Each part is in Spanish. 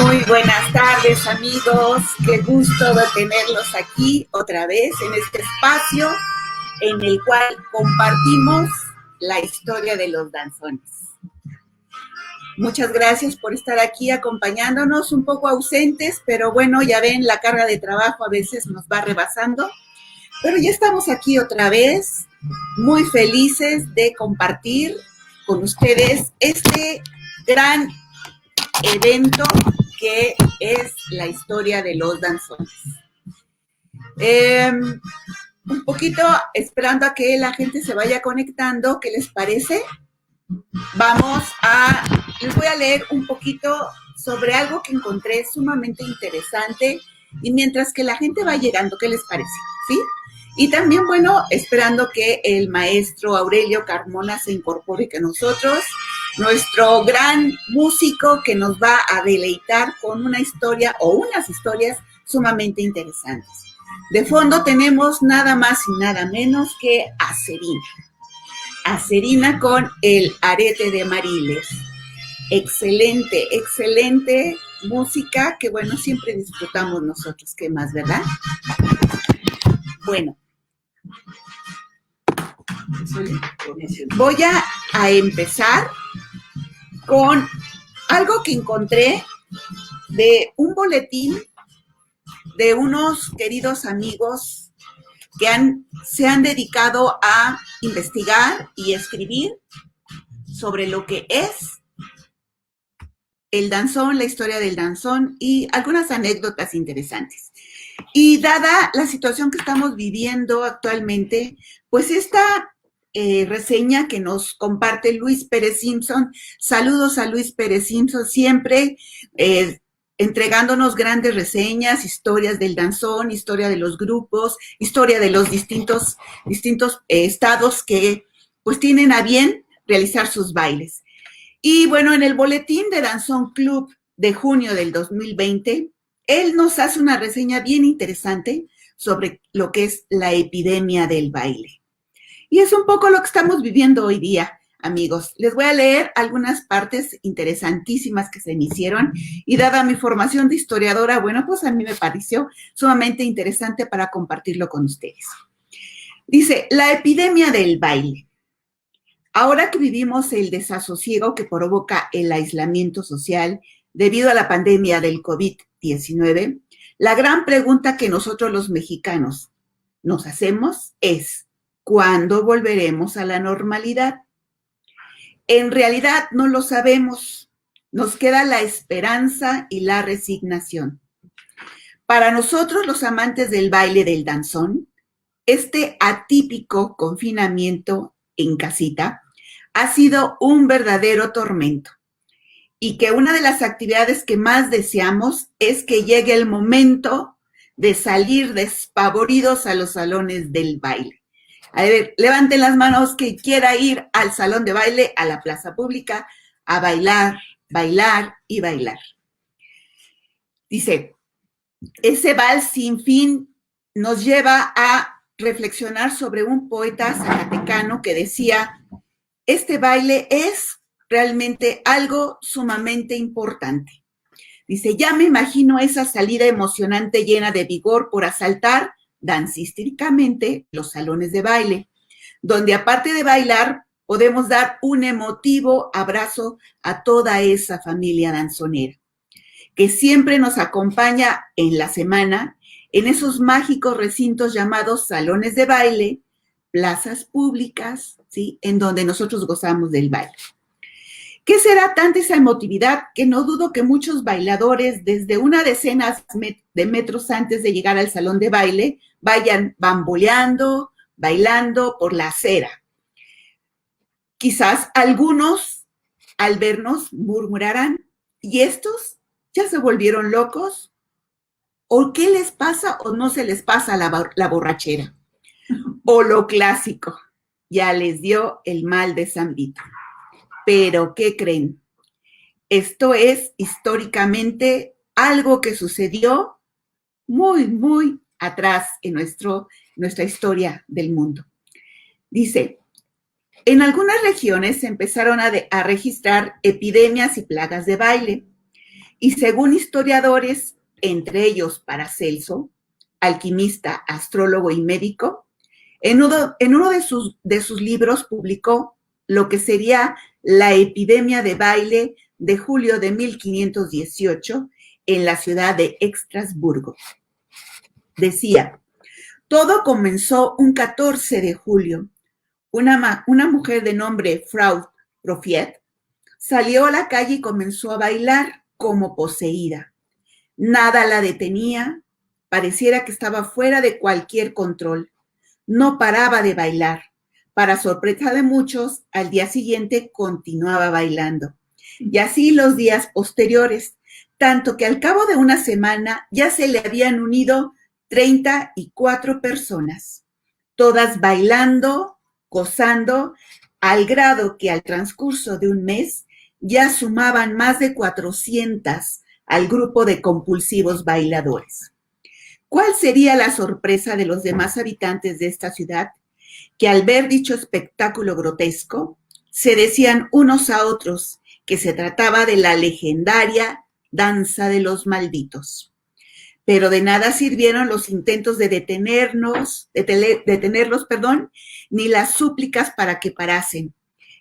Muy buenas tardes, amigos. Qué gusto de tenerlos aquí otra vez en este espacio en el cual compartimos la historia de los danzones. Muchas gracias por estar aquí acompañándonos, un poco ausentes, pero bueno, ya ven, la carga de trabajo a veces nos va rebasando, pero ya estamos aquí otra vez, muy felices de compartir con ustedes este gran evento que es la historia de los danzones. Un poquito esperando a que la gente se vaya conectando, ¿qué les parece? Les voy a leer un poquito sobre algo que encontré sumamente interesante y mientras que la gente va llegando, ¿qué les parece? ¿Sí? Y también, bueno, esperando que el maestro Aurelio Carmona se incorpore con nosotros, nuestro gran músico que nos va a deleitar con una historia o unas historias sumamente interesantes. De fondo tenemos nada más y nada menos que a Serina. A Serina con el arete de Mariles. Excelente, excelente música que, bueno, siempre disfrutamos nosotros. ¿Qué más, verdad? Bueno, voy a empezar con algo que encontré de un boletín de unos queridos amigos que se han dedicado a investigar y escribir sobre lo que es el danzón, la historia del danzón y algunas anécdotas interesantes. Y dada la situación que estamos viviendo actualmente, pues esta reseña que nos comparte Luis Pérez Simpson, saludos a Luis Pérez Simpson, siempre entregándonos grandes reseñas, historias del danzón, historia de los grupos, historia de los distintos estados que pues tienen a bien realizar sus bailes. Y bueno, en el boletín de Danzón Club de junio del 2020, él nos hace una reseña bien interesante sobre lo que es la epidemia del baile. Y es un poco lo que estamos viviendo hoy día, amigos. Les voy a leer algunas partes interesantísimas que se me hicieron y dada mi formación de historiadora, bueno, pues a mí me pareció sumamente interesante para compartirlo con ustedes. Dice, la epidemia del baile. Ahora que vivimos el desasosiego que provoca el aislamiento social debido a la pandemia del COVID-19, la gran pregunta que nosotros los mexicanos nos hacemos es, ¿cuándo volveremos a la normalidad? En realidad no lo sabemos. Nos queda la esperanza y la resignación. Para nosotros, los amantes del baile del danzón, este atípico confinamiento en casita ha sido un verdadero tormento y que una de las actividades que más deseamos es que llegue el momento de salir despavoridos a los salones del baile. A ver, levanten las manos que quiera ir al salón de baile, a la plaza pública, a bailar, bailar y bailar. Dice, ese vals sin fin nos lleva a reflexionar sobre un poeta zacatecano que decía, este baile es realmente algo sumamente importante. Dice, ya me imagino esa salida emocionante llena de vigor por asaltar dancísticamente los salones de baile, donde aparte de bailar, podemos dar un emotivo abrazo a toda esa familia danzonera, que siempre nos acompaña en la semana en esos mágicos recintos llamados salones de baile, plazas públicas, ¿sí? En donde nosotros gozamos del baile. ¿Qué será tanta esa emotividad que no dudo que muchos bailadores desde una decena de metros antes de llegar al salón de baile vayan bamboleando, bailando por la acera? Quizás algunos al vernos murmurarán, ¿y estos ya se volvieron locos? ¿O qué les pasa o no se les pasa la borrachera? O lo clásico, ya les dio el mal de San Vito. Pero, ¿qué creen? Esto es históricamente algo que sucedió muy, muy atrás en nuestra historia del mundo. Dice, en algunas regiones se empezaron a registrar epidemias y plagas de baile Y según historiadores, entre ellos Paracelso, alquimista, astrólogo y médico, en uno de sus libros publicó lo que sería la epidemia de baile de julio de 1518 en la ciudad de Estrasburgo. Decía, todo comenzó un 14 de julio. Una mujer de nombre Frau Profiet salió a la calle y comenzó a bailar como poseída. Nada la detenía, pareciera que estaba fuera de cualquier control. No paraba de bailar. Para sorpresa de muchos, al día siguiente continuaba bailando. Y así los días posteriores, tanto que al cabo de una semana ya se le habían unido 34 personas, todas bailando, gozando, al grado que al transcurso de un mes ya sumaban más de 400 al grupo de compulsivos bailadores. ¿Cuál sería la sorpresa de los demás habitantes de esta ciudad? Que al ver dicho espectáculo grotesco, se decían unos a otros que se trataba de la legendaria danza de los malditos. Pero de nada sirvieron los intentos de detenerlos, ni las súplicas para que parasen.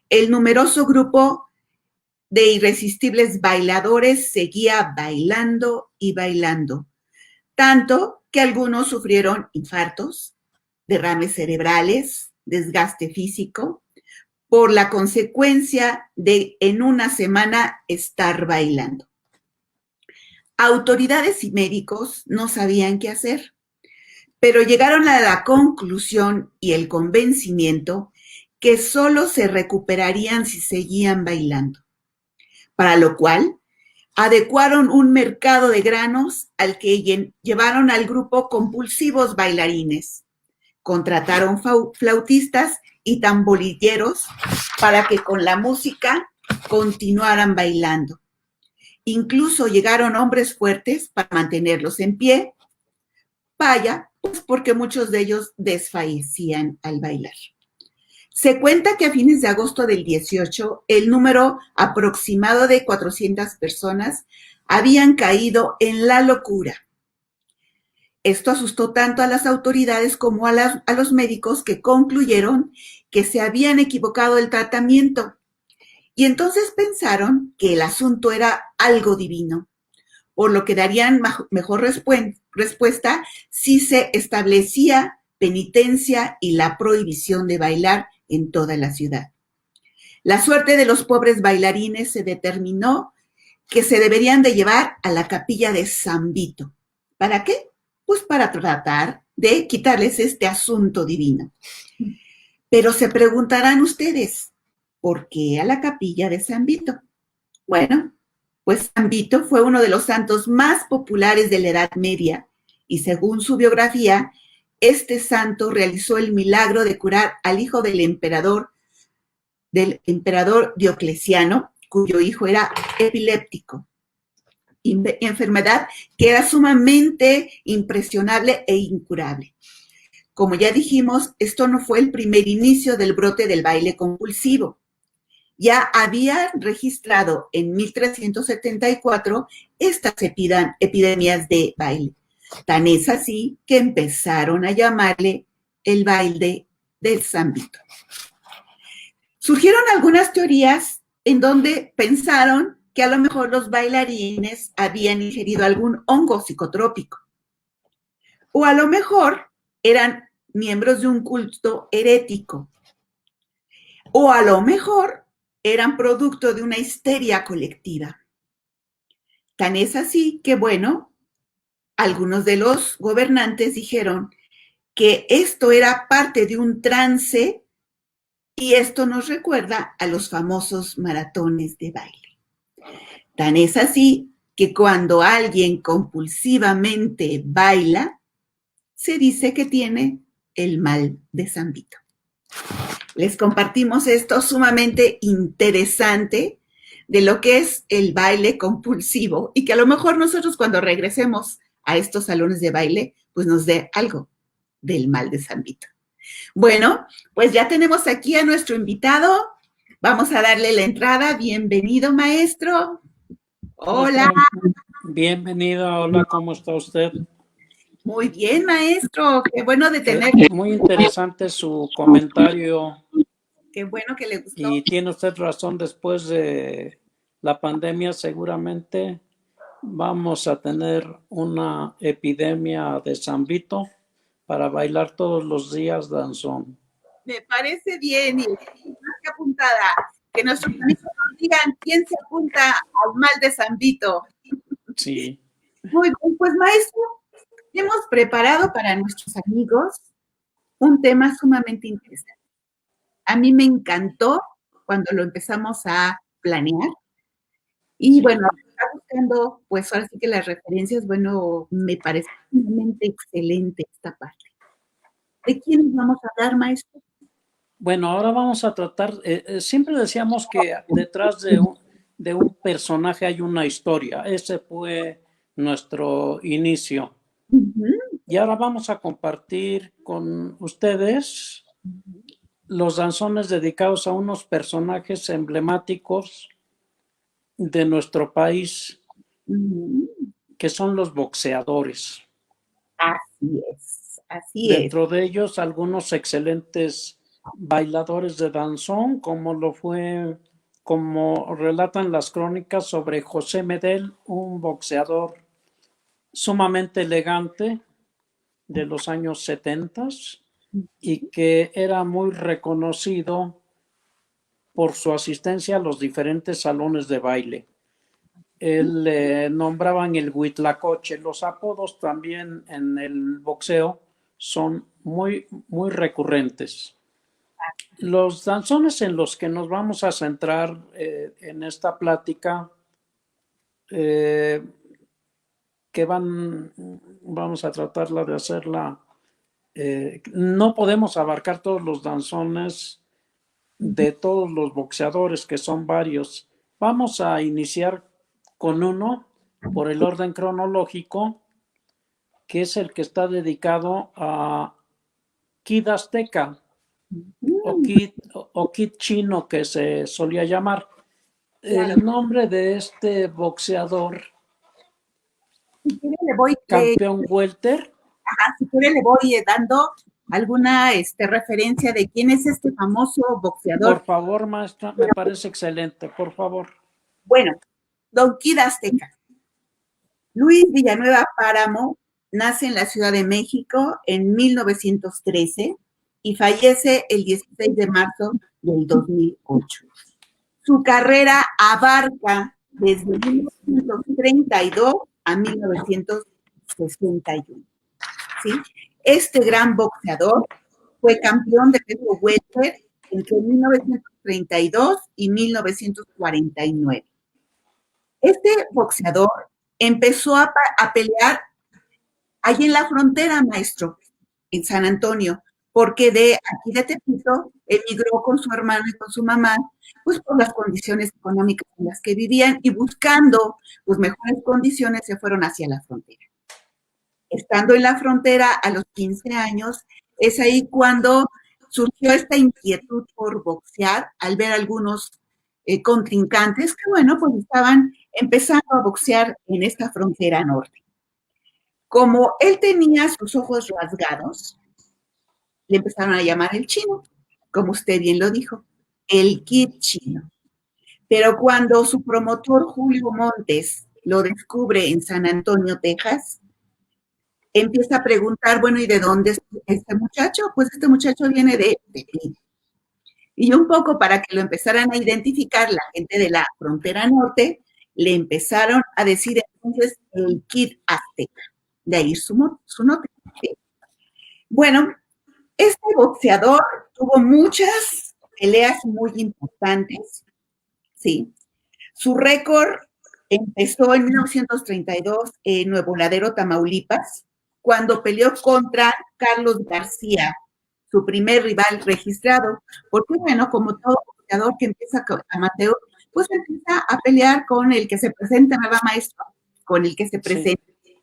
El numeroso grupo de irresistibles bailadores seguía bailando y bailando, tanto que algunos sufrieron infartos, derrames cerebrales, desgaste físico, por la consecuencia de en una semana estar bailando. Autoridades y médicos no sabían qué hacer, pero llegaron a la conclusión y el convencimiento que solo se recuperarían si seguían bailando, para lo cual adecuaron un mercado de granos al que llevaron al grupo compulsivos bailarines. Contrataron flautistas y tamborilleros para que con la música continuaran bailando. Incluso llegaron hombres fuertes para mantenerlos en pie. Vaya, pues porque muchos de ellos desfallecían al bailar. Se cuenta que a fines de agosto del 18, el número aproximado de 400 personas habían caído en la locura. Esto asustó tanto a las autoridades como a los médicos, que concluyeron que se habían equivocado el tratamiento. Y entonces pensaron que el asunto era algo divino, por lo que darían mejor respuesta si se establecía penitencia y la prohibición de bailar en toda la ciudad. La suerte de los pobres bailarines se determinó que se deberían de llevar a la capilla de San Vito. ¿Para qué? Pues para tratar de quitarles este asunto divino. Pero se preguntarán ustedes, ¿por qué a la capilla de San Vito? Bueno, pues San Vito fue uno de los santos más populares de la Edad Media y según su biografía, este santo realizó el milagro de curar al hijo del emperador Diocleciano, cuyo hijo era epiléptico, enfermedad que era sumamente impresionable e incurable. Como ya dijimos, esto no fue el primer inicio del brote del baile compulsivo. Ya había registrado en 1374 estas epidemias de baile. Tan es así que empezaron a llamarle el baile del San Vito. Surgieron algunas teorías en donde pensaron que a lo mejor los bailarines habían ingerido algún hongo psicotrópico. O a lo mejor eran miembros de un culto herético. O a lo mejor eran producto de una histeria colectiva. Tan es así que, bueno, algunos de los gobernantes dijeron que esto era parte de un trance y esto nos recuerda a los famosos maratones de baile. Tan es así que cuando alguien compulsivamente baila, se dice que tiene el mal de San Vito. Les compartimos esto sumamente interesante de lo que es el baile compulsivo y que a lo mejor nosotros cuando regresemos a estos salones de baile, pues nos dé algo del mal de San Vito. Bueno, pues ya tenemos aquí a nuestro invitado. Vamos a darle la entrada. Bienvenido, maestro. Hola, Bienvenida, hola, ¿cómo está usted? muy bien, maestro. Qué bueno de tener. Muy interesante su comentario Qué bueno que le gustó. y tiene usted razón, después de la pandemia seguramente vamos a tener una epidemia de Zambito para bailar todos los días danzón. Me parece bien y más que apuntada. Que nuestros amigos nos digan quién se apunta al mal de Zambito. Sí. Muy bien, pues maestro, hemos preparado para nuestros amigos un tema sumamente interesante. A mí me encantó cuando lo empezamos a planear. Y Sí. bueno, está buscando, pues ahora sí que las referencias, bueno, me parece sumamente excelente esta parte. ¿De quiénes vamos a hablar, maestro? Bueno, ahora vamos a tratar, siempre decíamos que detrás de un personaje hay una historia. Ese fue nuestro inicio. Y ahora vamos a compartir con ustedes los danzones dedicados a unos personajes emblemáticos de nuestro país, que son los boxeadores. Así es, así es. Dentro de ellos, algunos excelentes bailadores de danzón, como relatan las crónicas sobre José Medel, un boxeador sumamente elegante de los años 70 y que era muy reconocido por su asistencia a los diferentes salones de baile. Él nombraban el Huitlacoche. Los apodos también en el boxeo son muy recurrentes. Los danzones en los que nos vamos a centrar en esta plática, que vamos a tratarla de hacerla, no podemos abarcar todos los danzones de todos los boxeadores, que son varios. Vamos a iniciar con uno por el orden cronológico, que es el que está dedicado a Kid Azteca o Kid Chino, que se solía llamar. El nombre de este boxeador, Si quiere le voy, campeón welter. si quiere le voy dando alguna referencia de quién es este famoso boxeador. Por favor, maestra, me parece excelente, por favor. Bueno, Don Kid Azteca. Luis Villanueva Páramo nace en la Ciudad de México en 1913 y fallece el 16 de marzo del 2008. Su carrera abarca desde 1932 a 1961. ¿Sí? Este gran boxeador fue campeón de peso welter entre 1932 y 1949. Este boxeador empezó a pelear allí en la frontera, maestro, en San Antonio, porque de aquí de Tepito emigró con su hermano y con su mamá, pues por las condiciones económicas en las que vivían y buscando pues mejores condiciones se fueron hacia la frontera. Estando en la frontera a los 15 años, es ahí cuando surgió esta inquietud por boxear al ver algunos contrincantes que, bueno, pues estaban empezando a boxear en esta frontera norte. Como él tenía sus ojos rasgados, le empezaron a llamar el chino, como usted bien lo dijo, el Kid Chino. Pero cuando su promotor Julio Montes lo descubre en San Antonio, Texas, empieza a preguntar, bueno, ¿y de dónde es este muchacho? Pues este muchacho viene de Tepito. Y un poco para que lo empezaran a identificar la gente de la frontera norte, le empezaron a decir entonces el Kid Azteca. De ahí su nota. ¿Sí? Bueno, este boxeador tuvo muchas peleas muy importantes, ¿sí? Su récord empezó en 1932 en Nuevo Ladero, Tamaulipas, cuando peleó contra Carlos García, su primer rival registrado, porque bueno, como todo boxeador que empieza amateur, pues empieza a pelear con el que se presenta, ¿verdad, maestro? Con el que se presenta. Sí.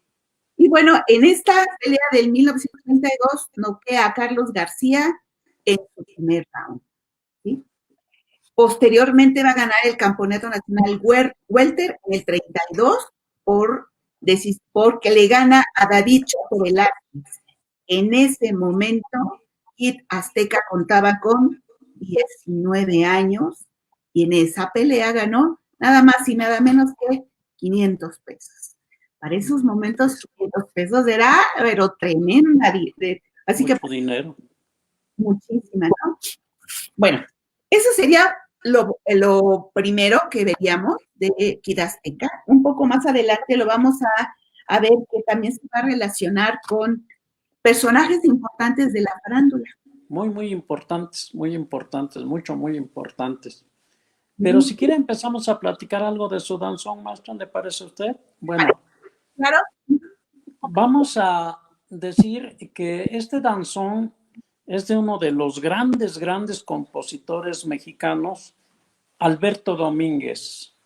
Y bueno, en esta pelea del 1932 noquea a Carlos García en su primer round, ¿sí? Posteriormente va a ganar el Campeonato Nacional Welter en el 32 porque le gana a David Chato Velázquez. En ese momento, Kid Azteca contaba con 19 años y en esa pelea ganó nada más y nada menos que 500 pesos. Para esos momentos, 500 pesos era, pero tremenda. Así mucho que, dinero. muchísima, ¿no? Bueno, eso sería lo primero que veríamos de Kid Azteca. Un poco más adelante lo vamos a ver que también se va a relacionar con personajes importantes de la farándula. Muy importantes, muy importantes. Pero si quiere empezamos a platicar algo de su danzón, maestra, ¿le parece a usted? Bueno, claro. Vamos a decir que este danzón es de uno de los grandes compositores mexicanos, Alberto Domínguez.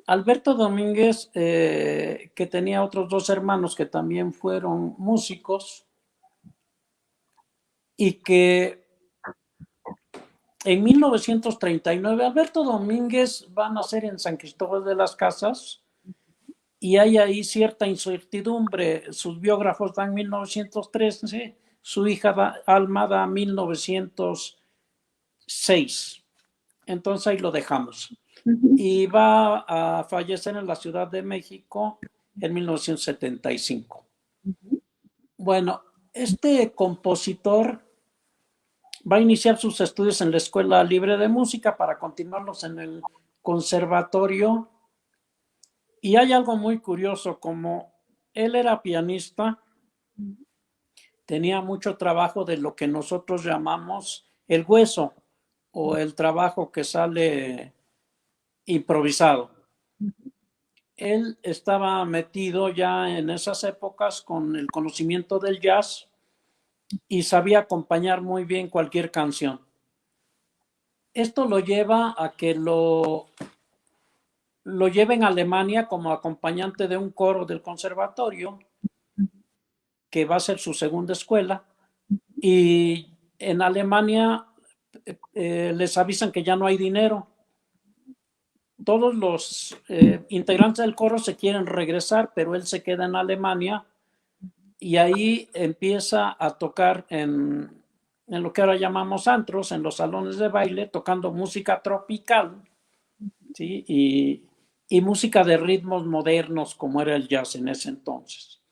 Alberto Domínguez, que tenía otros dos hermanos que también fueron músicos y que en 1939 Alberto Domínguez va a nacer en San Cristóbal de las Casas y hay ahí cierta incertidumbre. Sus biógrafos dan 1913, su hija Alma da 1906. Entonces ahí lo dejamos. Y va a fallecer en la Ciudad de México en 1975. Bueno, este compositor va a iniciar sus estudios en la Escuela Libre de Música para continuarlos en el conservatorio. Y hay algo muy curioso, como él era pianista, tenía mucho trabajo de lo que nosotros llamamos el hueso o el trabajo que sale improvisado. Él estaba metido ya en esas épocas con el conocimiento del jazz y sabía acompañar muy bien cualquier canción. Esto lo lleva a que lo lleven a Alemania como acompañante de un coro del conservatorio, que va a ser su segunda escuela, y en Alemania les avisan que ya no hay dinero. Todos los integrantes del coro se quieren regresar, pero él se queda en Alemania y ahí empieza a tocar en lo que ahora llamamos antros, en los salones de baile, tocando música tropical, ¿sí? Y música de ritmos modernos como era el jazz en ese entonces.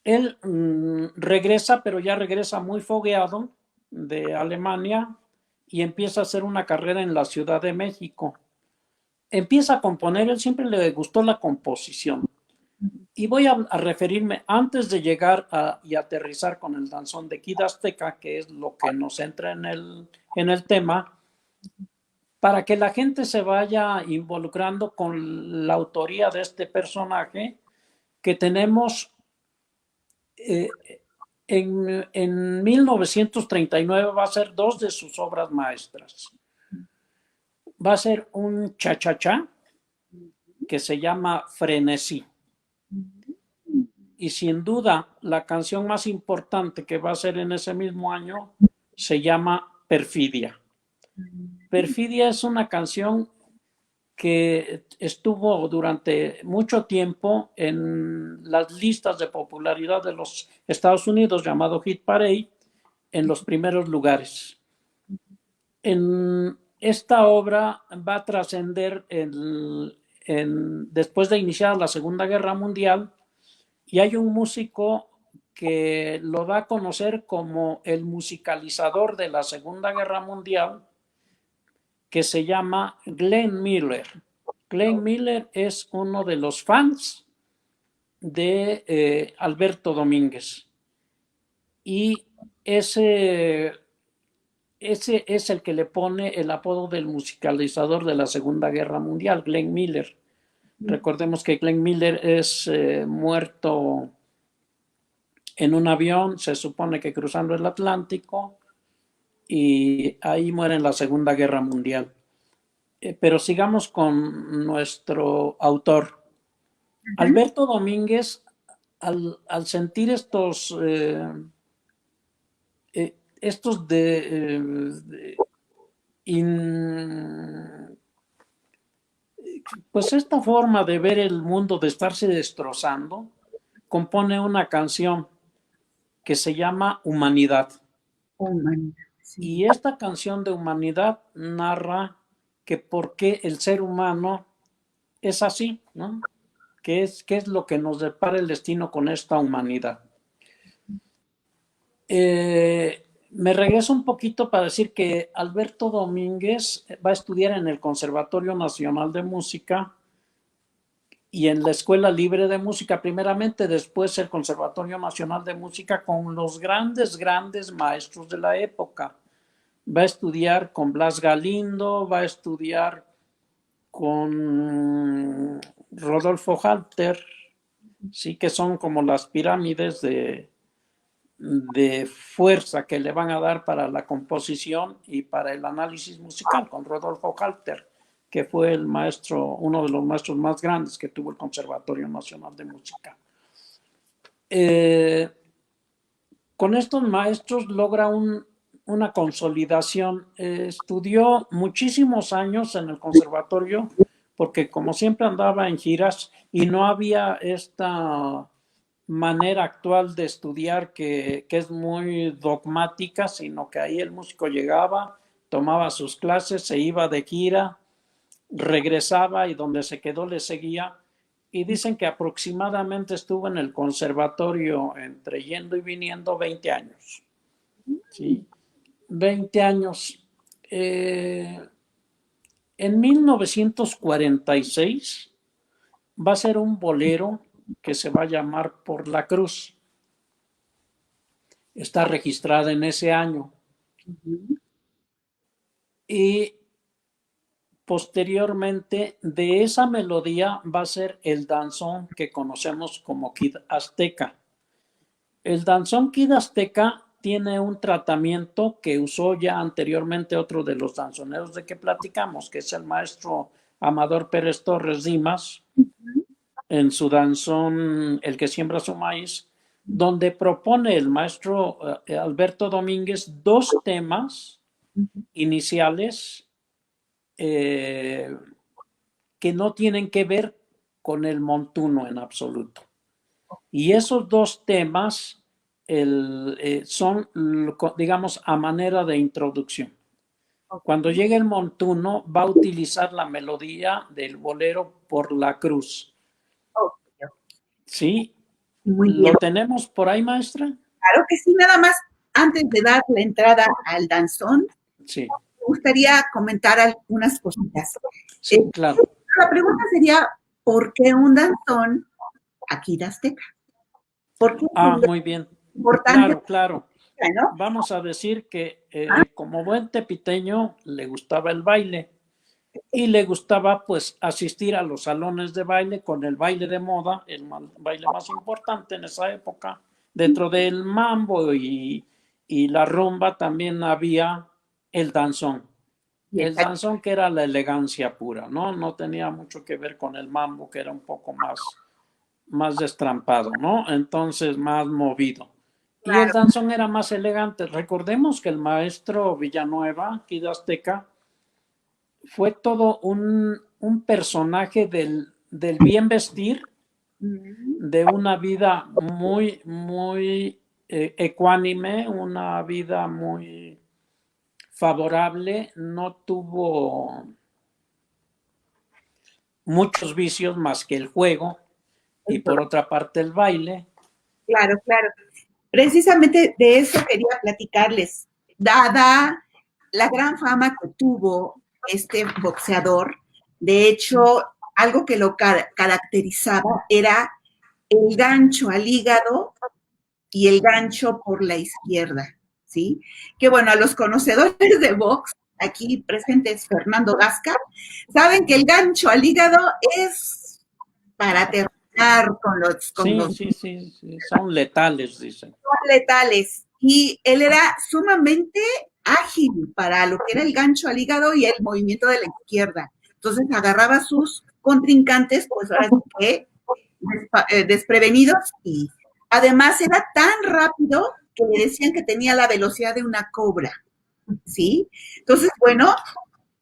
Él regresa, pero ya regresa muy fogueado de Alemania y empieza a hacer una carrera en la Ciudad de México. Empieza a componer, él siempre le gustó la composición. Y voy a referirme, antes de llegar y aterrizar con el danzón de Kid Azteca, que es lo que nos entra en el tema, para que la gente se vaya involucrando con la autoría de este personaje, que tenemos en 1939 va a ser dos de sus obras maestras. Va a ser un cha-cha-cha que se llama Frenesí. Y sin duda la canción más importante que va a ser en ese mismo año se llama Perfidia. Perfidia es una canción que estuvo durante mucho tiempo en las listas de popularidad de los Estados Unidos, llamado Hit Parade, en los primeros lugares. En esta obra va a trascender después de iniciar la Segunda Guerra Mundial, y hay un músico que lo da a conocer como el musicalizador de la Segunda Guerra Mundial, que se llama Glenn Miller. Glenn Miller es uno de los fans de Alberto Domínguez. Y ese es el que le pone el apodo del musicalizador de la Segunda Guerra Mundial, Glenn Miller. Recordemos que Glenn Miller es muerto en un avión, se supone que cruzando el Atlántico, y ahí muere en la Segunda Guerra Mundial. Pero sigamos con nuestro autor. Alberto Domínguez, al sentir estos Y pues esta forma de ver el mundo, de estarse destrozando, compone una canción que se llama Humanidad. Humanidad, sí. Y esta canción de Humanidad narra que por qué el ser humano es así, ¿no? ¿Qué es lo que nos depara el destino con esta humanidad? Me regreso un poquito para decir que Alberto Domínguez va a estudiar en el Conservatorio Nacional de Música y en la Escuela Libre de Música primeramente, después el Conservatorio Nacional de Música con los grandes maestros de la época. Va a estudiar con Blas Galindo, va a estudiar con Rodolfo Halter, sí, que son como las pirámides de fuerza que le van a dar para la composición y para el análisis musical con Rodolfo Halter, que fue el maestro, uno de los maestros más grandes que tuvo el Conservatorio Nacional de Música. Con estos maestros logra una consolidación. Estudió muchísimos años en el conservatorio porque como siempre andaba en giras y no había esta manera actual de estudiar que es muy dogmática, sino que ahí el músico llegaba, tomaba sus clases, se iba de gira, regresaba y donde se quedó le seguía. Y dicen que aproximadamente estuvo en el conservatorio entre yendo y viniendo 20 años. ¿Sí? 20 años. En 1946 va a ser un bolero que se va a llamar Por la Cruz. Está registrada en ese año. Y posteriormente de esa melodía va a ser el danzón que conocemos como Kid Azteca. El danzón Kid Azteca tiene un tratamiento que usó ya anteriormente otro de los danzoneros de que platicamos, que es el maestro Amador Pérez Torres Dimas, en su danzón El que siembra su maíz, donde propone el maestro Alberto Domínguez dos temas iniciales que no tienen que ver con el montuno en absoluto. Y esos dos temas son, digamos, a manera de introducción. Cuando llegue el montuno, va a utilizar la melodía del bolero Por la Cruz. ¿Sí? Muy bien. ¿Lo tenemos por ahí, maestra? Claro que sí, nada más, antes de dar la entrada al danzón, sí. Me gustaría comentar algunas cositas. Sí, claro. La pregunta sería, ¿por qué un danzón aquí de Azteca? ¿Por qué muy bien. Importante, Claro. ¿no? Vamos a decir que como buen tepiteño le gustaba el baile y le gustaba pues asistir a los salones de baile con el baile de moda, el baile más importante en esa época. Dentro del mambo y la rumba también había el danzón. El danzón que era la elegancia pura, ¿no? No tenía mucho que ver con el mambo, que era un poco más destrampado, ¿no? Entonces más movido. Y el danzón era más elegante. Recordemos que el maestro Villanueva, Kid Azteca, fue todo un personaje del bien vestir, de una vida muy ecuánime, una vida muy favorable, no tuvo muchos vicios más que el juego y por otra parte el baile. Claro. Precisamente de eso quería platicarles. Dada la gran fama que tuvo este boxeador, de hecho, algo que lo caracterizaba era el gancho al hígado y el gancho por la izquierda, ¿sí? Que bueno, a los conocedores de box, aquí presentes Fernando Gasca, saben que el gancho al hígado es para terminar con los... Sí, son letales, dicen. Son letales. Y él era sumamente ágil para lo que era el gancho al hígado y el movimiento de la izquierda. Entonces agarraba a sus contrincantes, pues ahora sí que desprevenidos, y además era tan rápido que le decían que tenía la velocidad de una cobra. ¿sí? Entonces, bueno,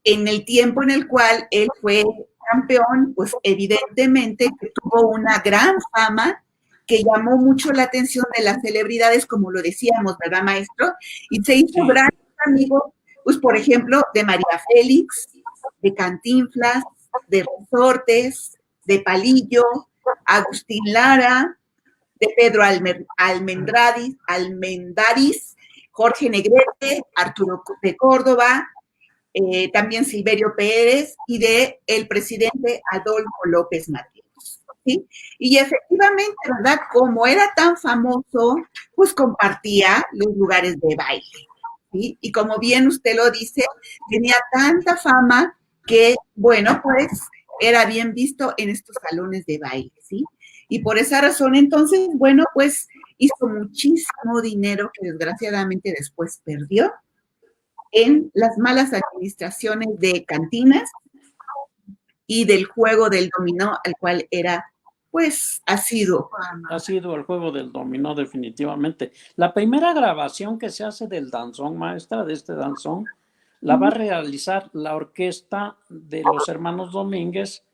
en el tiempo en el cual él fue campeón, pues evidentemente que tuvo una gran fama que llamó mucho la atención de las celebridades, como lo decíamos, ¿verdad, maestro? Y se hizo Sí, grandes amigos, pues por ejemplo, de María Félix, de Cantinflas, de Resortes, de Palillo, Agustín Lara, de Pedro Almendaris, Jorge Negrete, Arturo de Córdoba, también Silverio Pérez y de el presidente Adolfo López Mateos. ¿Sí? Y efectivamente, ¿verdad? Como era tan famoso, pues compartía los lugares de baile. ¿Sí? Y como bien usted lo dice, tenía tanta fama que, bueno, pues era bien visto en estos salones de baile, ¿sí? Y por esa razón, entonces, bueno, pues hizo muchísimo dinero que desgraciadamente después perdió en las malas administraciones de cantinas y del juego del dominó, al cual era, pues, asiduo. ha sido el juego del dominó definitivamente. La primera grabación que se hace del danzón, maestra, de este danzón, la va a realizar la orquesta de los hermanos Domínguez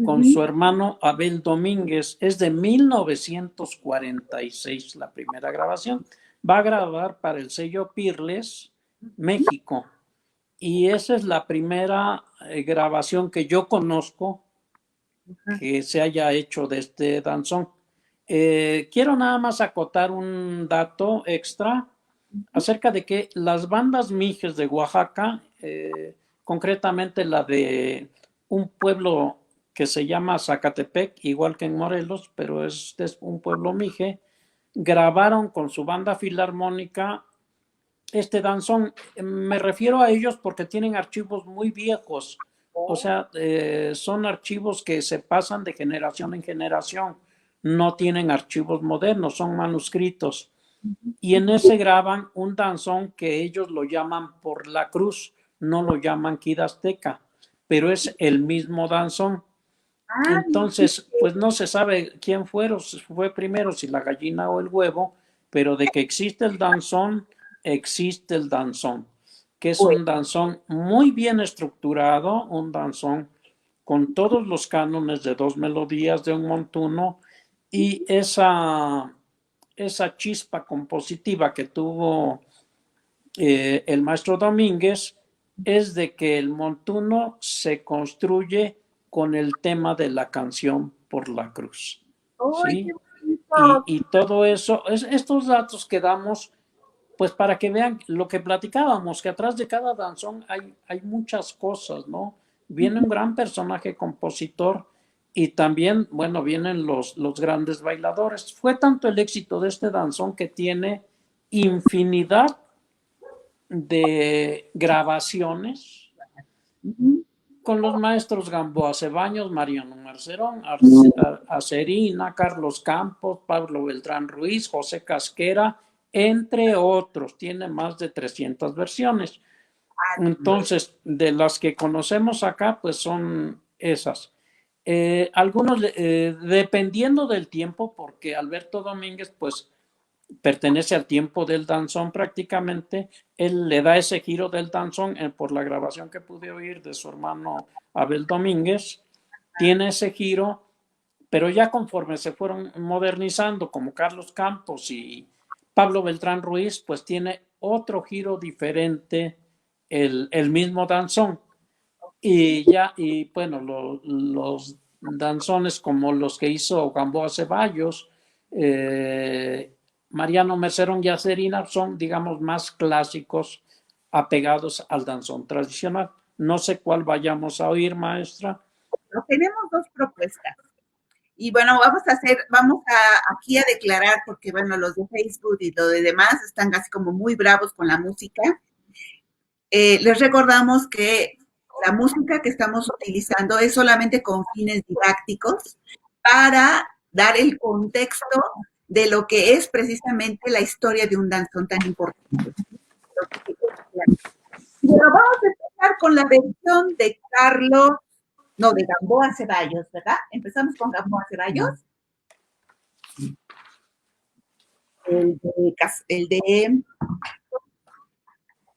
con su hermano Abel Domínguez. Es de 1946 la primera grabación. Va a grabar para el sello Pirles, México. Y esa es la primera grabación que yo conozco que se haya hecho de este danzón. Quiero nada más acotar un dato extra acerca de que las bandas mijes de Oaxaca, concretamente la de un pueblo que se llama Zacatepec, igual que en Morelos, pero es un pueblo mije, grabaron con su banda filarmónica este danzón. Me refiero a ellos porque tienen archivos muy viejos, o sea, son archivos que se pasan de generación en generación, no tienen archivos modernos, son manuscritos. Y en ese graban un danzón que ellos lo llaman Por la Cruz, no lo llaman Kid Azteca, pero es el mismo danzón. Ah, Entonces, pues no se sabe quién fue primero, si la gallina o el huevo, pero de que existe el danzón, que es pues, un danzón muy bien estructurado, un danzón con todos los cánones de dos melodías de un montuno y esa chispa compositiva que tuvo el maestro Domínguez es de que el montuno se construye con el tema de la canción Por la Cruz. ¡ay, qué ¿Sí? bonito! Y todo eso, estos datos que damos, pues para que vean lo que platicábamos, que atrás de cada danzón hay muchas cosas, ¿no? Viene un gran personaje compositor y también, bueno, vienen los grandes bailadores. Fue tanto el éxito de este danzón que tiene infinidad de grabaciones con los maestros Gamboa Cebaños, Mariano Mercerón, Acerina, Carlos Campos, Pablo Beltrán Ruiz, José Casquera, entre otros. Tiene más de 300 versiones. Entonces, de las que conocemos acá, pues son esas. Algunos, dependiendo del tiempo, porque Alberto Domínguez, pues pertenece al tiempo del danzón prácticamente, él le da ese giro del danzón por la grabación que pude oír de su hermano Abel Domínguez, tiene ese giro, pero ya conforme se fueron modernizando, como Carlos Campos y Pablo Beltrán Ruiz, pues tiene otro giro diferente el mismo danzón. Y bueno, los danzones como los que hizo Gamboa Ceballos, Mariano Mercerón y Acerina son, digamos, más clásicos apegados al danzón tradicional. No sé cuál vayamos a oír, maestra. Tenemos dos propuestas. Y bueno, vamos aquí a declarar, porque bueno, los de Facebook y lo de demás están casi como muy bravos con la música. Les recordamos que la música que estamos utilizando es solamente con fines didácticos para dar el contexto de lo que es precisamente la historia de un danzón tan importante. Bueno, vamos a empezar con la versión de de Gamboa Ceballos, ¿verdad? Empezamos con Gamboa Ceballos. El de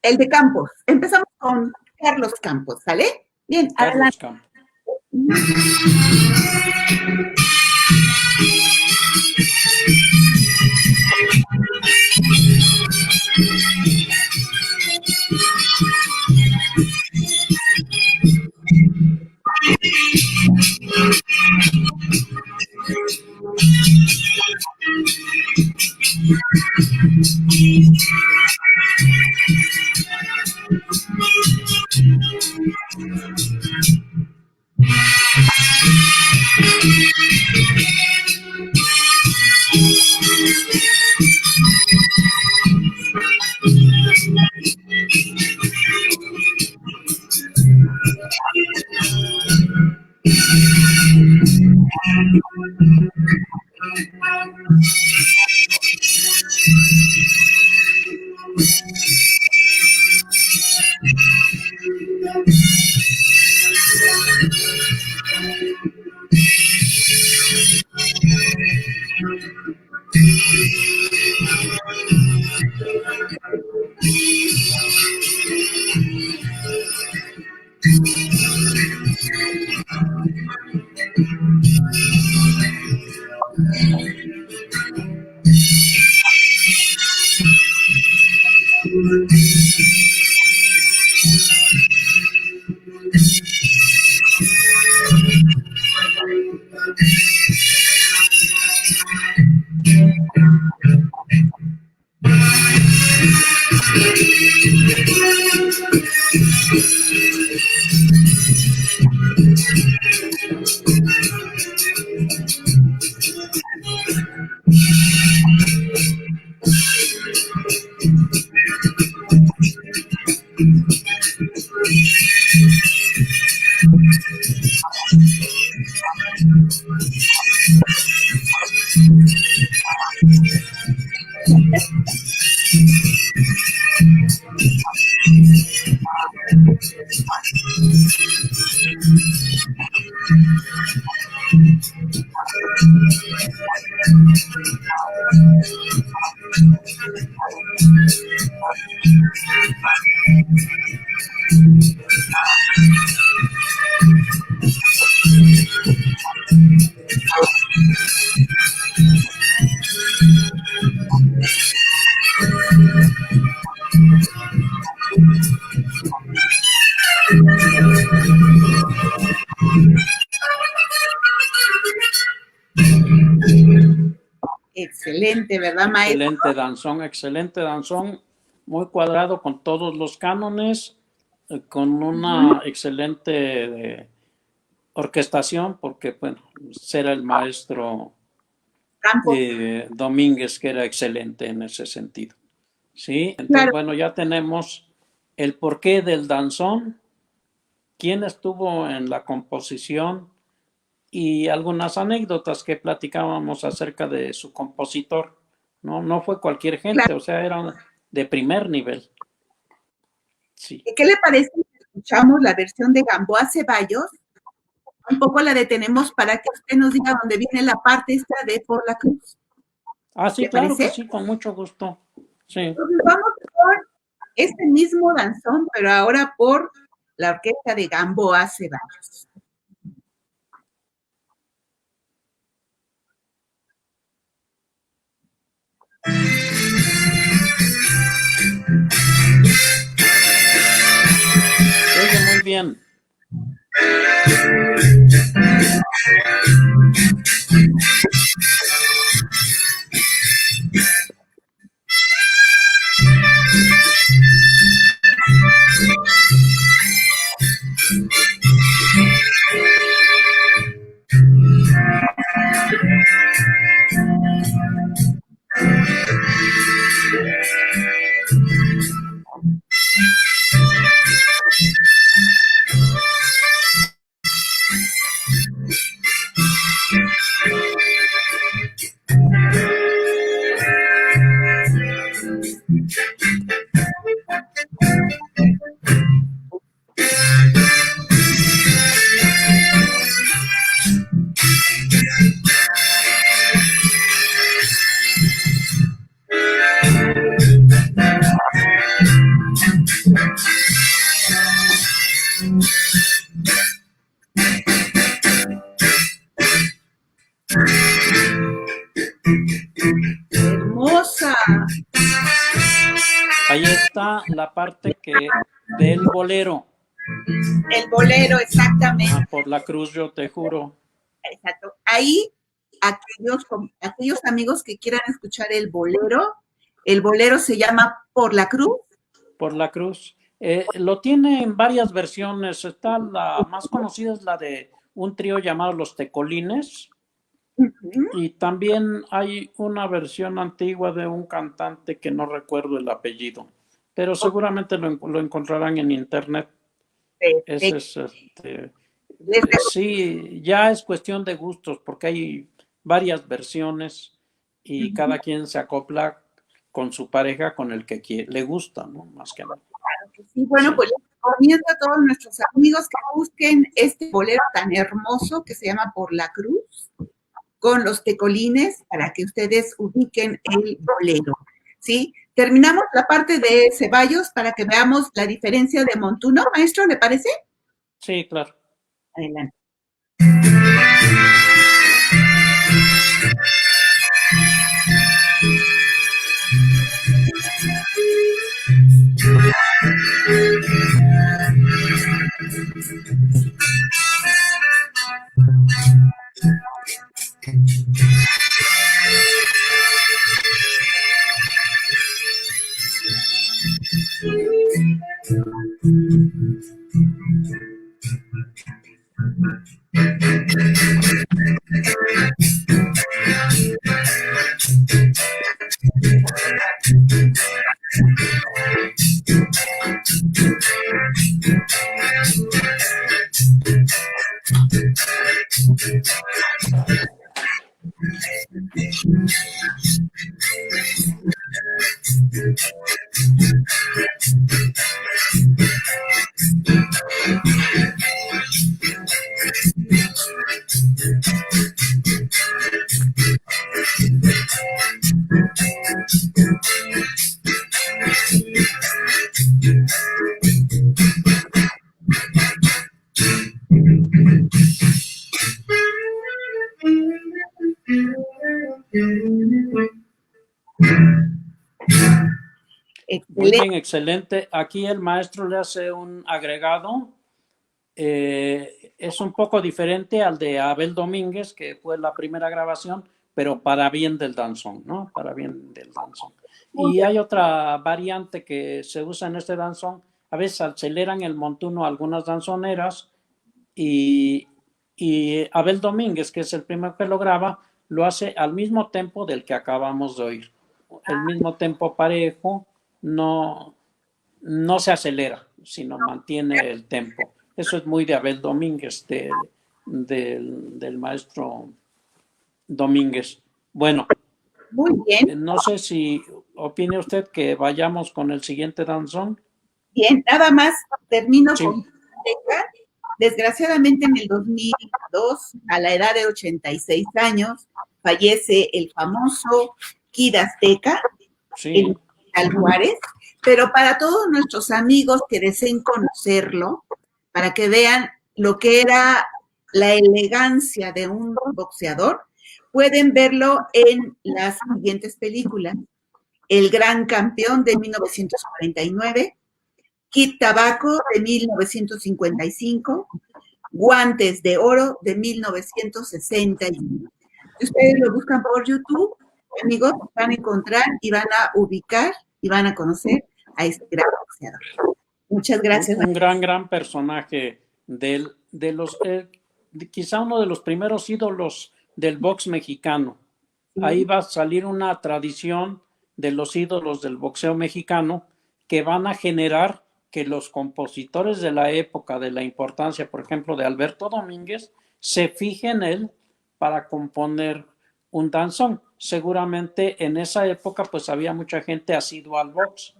El de Campos. Empezamos con Carlos Campos, ¿sale? Bien, Carlos adelante. Campos. Excelente, ¿verdad, maestro? Excelente danzón, muy cuadrado con todos los cánones, con una excelente orquestación, porque, bueno, era el maestro Campos. Domínguez, que era excelente en ese sentido. Sí, entonces, Claro. bueno, ya tenemos el porqué del danzón, quién estuvo en la composición y algunas anécdotas que platicábamos acerca de su compositor. No fue cualquier gente, Claro. o sea, era de primer nivel. Sí. ¿Qué le parece si escuchamos la versión de Gamboa Ceballos? Un poco la detenemos para que usted nos diga dónde viene la parte esta de Por la Cruz. Ah, sí, ¿Le claro parece? que sí, con mucho gusto. Sí. Entonces vamos con este mismo danzón, pero ahora por la orquesta de Gamboa Ceballos. Oye, muy bien. Hermosa. Ahí está la parte del bolero. El bolero, exactamente. Por la cruz yo te juro. Exacto. Ahí, aquellos amigos que quieran escuchar el bolero se llama Por la Cruz. Por la cruz. Lo tiene en varias versiones. Está la más conocida, es la de un trío llamado Los Tecolines. Y también hay una versión antigua de un cantante que no recuerdo el apellido, pero seguramente lo encontrarán en internet. Ese es, sí, ya es cuestión de gustos, porque hay varias versiones y cada quien se acopla con su pareja, con el que le gusta, ¿no? Más que nada. Claro que sí. Bueno, pues les recomiendo a todos nuestros amigos que busquen este bolero tan hermoso que se llama Por la Cruz, con Los Tecolines, para que ustedes ubiquen el bolero, ¿sí? Terminamos la parte de Ceballos para que veamos la diferencia de Montuno. Maestro, ¿le parece? Sí, claro. Adelante. Muy bien, excelente. Aquí el maestro le hace un agregado. Es un poco diferente al de Abel Domínguez, que fue la primera grabación, pero para bien del danzón, ¿no? Para bien del danzón. Y hay otra variante que se usa en este danzón. A veces aceleran el montuno algunas danzoneras y Abel Domínguez, que es el primero que lo graba, lo hace al mismo tempo del que acabamos de oír. El mismo tempo parejo, no se acelera, sino mantiene el tempo. Eso es muy de Abel Domínguez, del maestro Domínguez. Bueno, muy bien. No sé si opine usted que vayamos con el siguiente danzón. Bien, nada más termino Sí. con Teca. Desgraciadamente en el 2002, a la edad de 86 años, fallece el famoso Kid Azteca, Sí. en Juárez, pero para todos nuestros amigos que deseen conocerlo, para que vean lo que era la elegancia de un boxeador, pueden verlo en las siguientes películas. El Gran Campeón de 1949, Kid Tabaco de 1955, Guantes de Oro de 1961. Si ustedes lo buscan por YouTube, amigos, van a encontrar y van a ubicar y van a conocer a este gran boxeador. Muchas gracias. Un gran personaje de los, quizá uno de los primeros ídolos del box mexicano. Ahí va a salir una tradición de los ídolos del boxeo mexicano que van a generar que los compositores de la época, de la importancia, por ejemplo, de Alberto Domínguez, se fijen en él para componer un danzón. Seguramente en esa época pues había mucha gente asidua al box,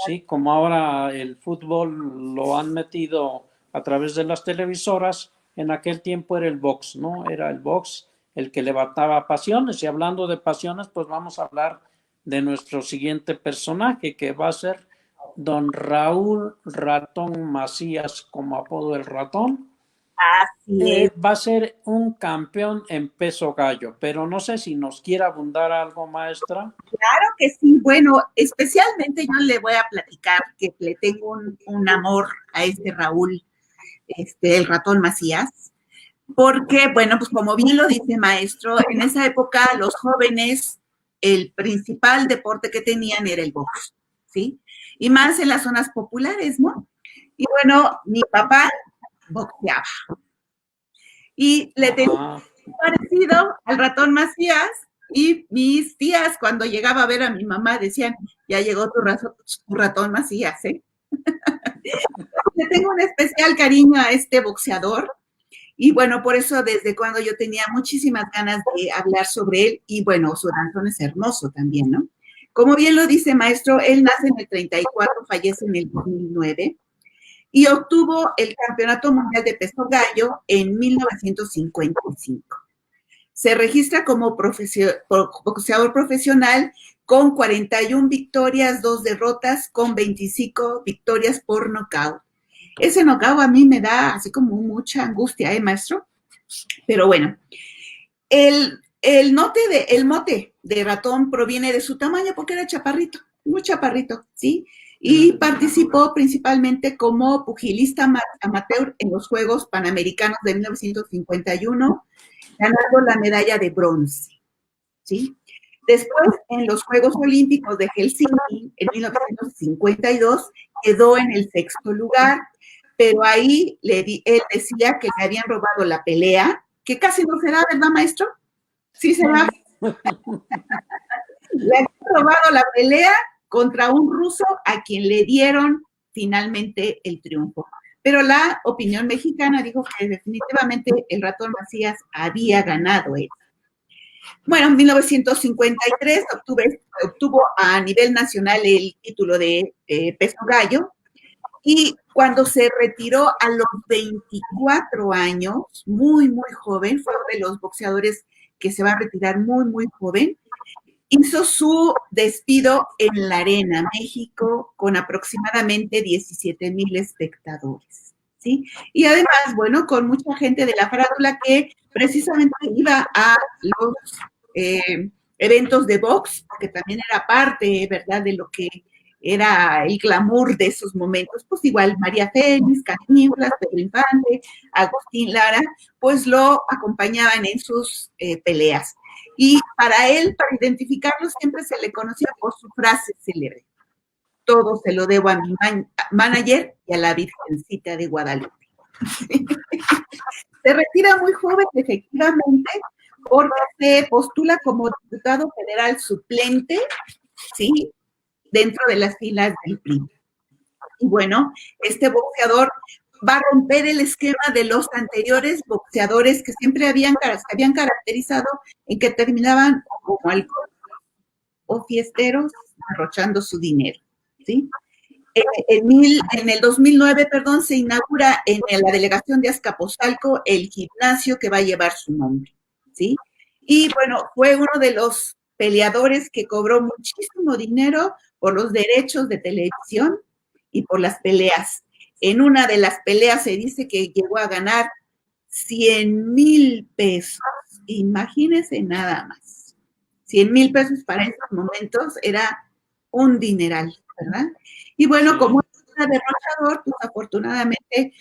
¿sí? Como ahora el fútbol lo han metido a través de las televisoras, en aquel tiempo era el box, ¿no? Era el box el que levantaba pasiones, y hablando de pasiones, pues vamos a hablar de nuestro siguiente personaje, que va a ser don Raúl Ratón Macías, como apodo el ratón. Así es. Va a ser un campeón en peso gallo, pero no sé si nos quiere abundar algo, maestra. Claro que sí. Bueno, especialmente yo le voy a platicar que le tengo un amor a este Raúl, el ratón Macías, porque, bueno, pues como bien lo dice maestro, en esa época los jóvenes, el principal deporte que tenían era el box, ¿sí? Y más en las zonas populares, ¿no? Y bueno, mi papá boxeaba y le tenía parecido al ratón Macías, y mis tías cuando llegaba a ver a mi mamá decían, ya llegó tu ratón Macías, ¿eh? Le tengo un especial cariño a este boxeador. Y bueno, por eso desde cuando yo tenía muchísimas ganas de hablar sobre él, y bueno, su danzón es hermoso también, ¿no? Como bien lo dice maestro, él nace en el 34, fallece en el 2009 y obtuvo el Campeonato Mundial de Peso Gallo en 1955. Se registra como boxeador profesional con 41 victorias, 2 derrotas, con 25 victorias por nocaut. Ese knockout a mí me da así como mucha angustia, maestro? Pero bueno, el mote de ratón proviene de su tamaño porque era chaparrito, muy chaparrito, ¿sí? Y participó principalmente como pugilista amateur en los Juegos Panamericanos de 1951, ganando la medalla de bronce, ¿sí? Después, en los Juegos Olímpicos de Helsinki, en 1952, quedó en el 6º lugar, pero ahí él decía que le habían robado la pelea, que casi no se da, ¿verdad, maestro? Sí se da. Le habían robado la pelea contra un ruso a quien le dieron finalmente el triunfo. Pero la opinión mexicana dijo que definitivamente el ratón Macías había ganado él. Bueno, en 1953 obtuvo a nivel nacional el título de peso gallo, y cuando se retiró a los 24 años, muy, muy joven, fue uno de los boxeadores que se va a retirar muy, muy joven, hizo su despido en la Arena, México, con aproximadamente 17,000 espectadores, ¿sí? Y además, bueno, con mucha gente de la farándula que precisamente iba a los eventos de box, que también era parte, ¿verdad?, de lo que era el glamour de esos momentos. Pues igual María Félix, Cantinflas, Pedro Infante, Agustín Lara, pues lo acompañaban en sus peleas. Y para él, para identificarlo, siempre se le conocía por su frase célebre: todo se lo debo a mi manager y a la Virgencita de Guadalupe. Se retira muy joven, efectivamente, porque se postula como diputado federal suplente, ¿sí?, dentro de las filas del PRI. Y bueno, este boxeador va a romper el esquema de los anteriores boxeadores que siempre se habían caracterizado en que terminaban como alcohólicos o fiesteros derrochando su dinero, ¿sí? En el 2009, perdón, se inaugura en la delegación de Azcapotzalco el gimnasio que va a llevar su nombre, ¿sí? Y bueno, fue uno de los peleadores que cobró muchísimo dinero por los derechos de televisión y por las peleas. En una de las peleas se dice que llegó a ganar 100,000 pesos. Imagínense nada más. 100,000 pesos para esos momentos era un dineral, ¿verdad? Y bueno, como era derrochador, pues afortunadamente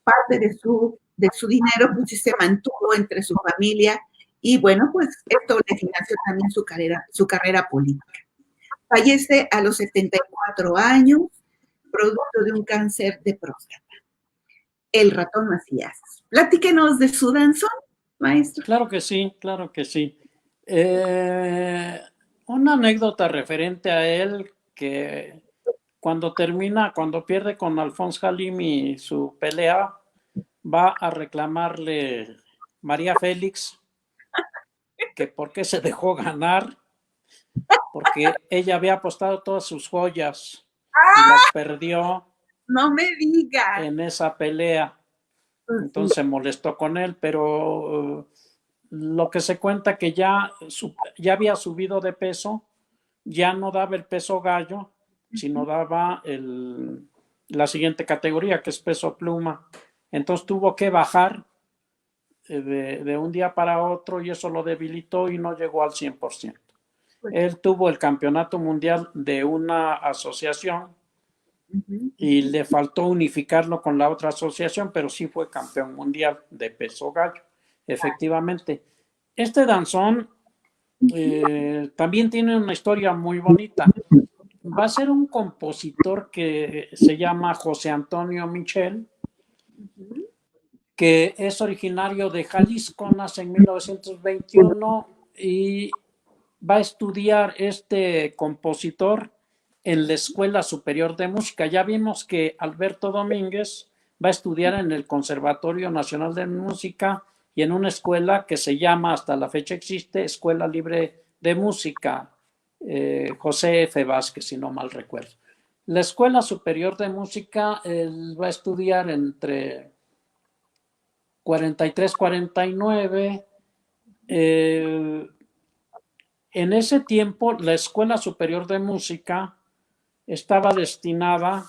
parte de su dinero pues se mantuvo entre su familia, y bueno, pues esto le financió también su carrera política. Fallece a los 74 años, producto de un cáncer de próstata. El ratón Macías. Platíquenos de su danzón, maestro. Claro que sí, claro que sí. Una anécdota referente a él, que cuando pierde con Alphonse Halimi su pelea, va a reclamarle María Félix que por qué se dejó ganar, porque ella había apostado todas sus joyas y las perdió No me diga. en esa pelea. Entonces se molestó con él, pero lo que se cuenta que ya había subido de peso, ya no daba el peso gallo, sino daba la siguiente categoría, que es peso pluma. Entonces tuvo que bajar de un día para otro y eso lo debilitó y no llegó al 100%. Él tuvo el campeonato mundial de una asociación y le faltó unificarlo con la otra asociación, pero sí fue campeón mundial de peso gallo, efectivamente. Este danzón también tiene una historia muy bonita. Va a ser un compositor que se llama José Antonio Michel, que es originario de Jalisco, nace en 1921 y va a estudiar este compositor en la Escuela Superior de Música. Ya vimos que Alberto Domínguez va a estudiar en el Conservatorio Nacional de Música y en una escuela que se llama, hasta la fecha existe, Escuela Libre de Música, José F. Vázquez, si no mal recuerdo. La Escuela Superior de Música va a estudiar entre 43, 49. En ese tiempo, la Escuela Superior de Música estaba destinada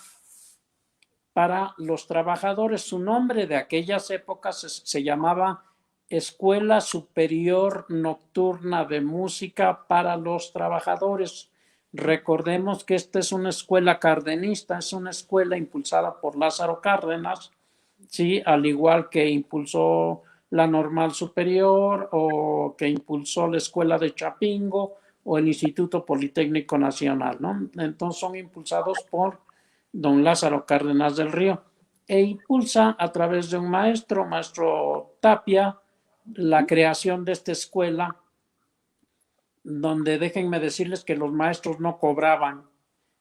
para los trabajadores. Su nombre de aquellas épocas se llamaba Escuela Superior Nocturna de Música para los Trabajadores. Recordemos que esta es una escuela cardenista, es una escuela impulsada por Lázaro Cárdenas, ¿sí? Al igual que impulsó la Normal Superior o que impulsó la Escuela de Chapingo o el Instituto Politécnico Nacional, ¿no? Entonces son impulsados por don Lázaro Cárdenas del Río e impulsa a través de un maestro Tapia, la creación de esta escuela, donde déjenme decirles que los maestros no cobraban,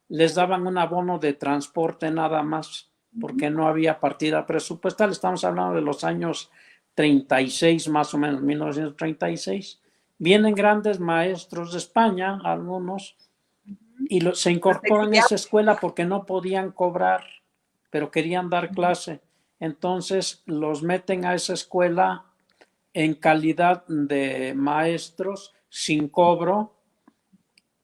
les daban un abono de transporte nada más, porque no había partida presupuestal. Estamos hablando de los años 36, más o menos, 1936. Vienen grandes maestros de España, algunos, y se incorporan a esa escuela porque no podían cobrar, pero querían dar clase. Entonces los meten a esa escuela en calidad de maestros sin cobro,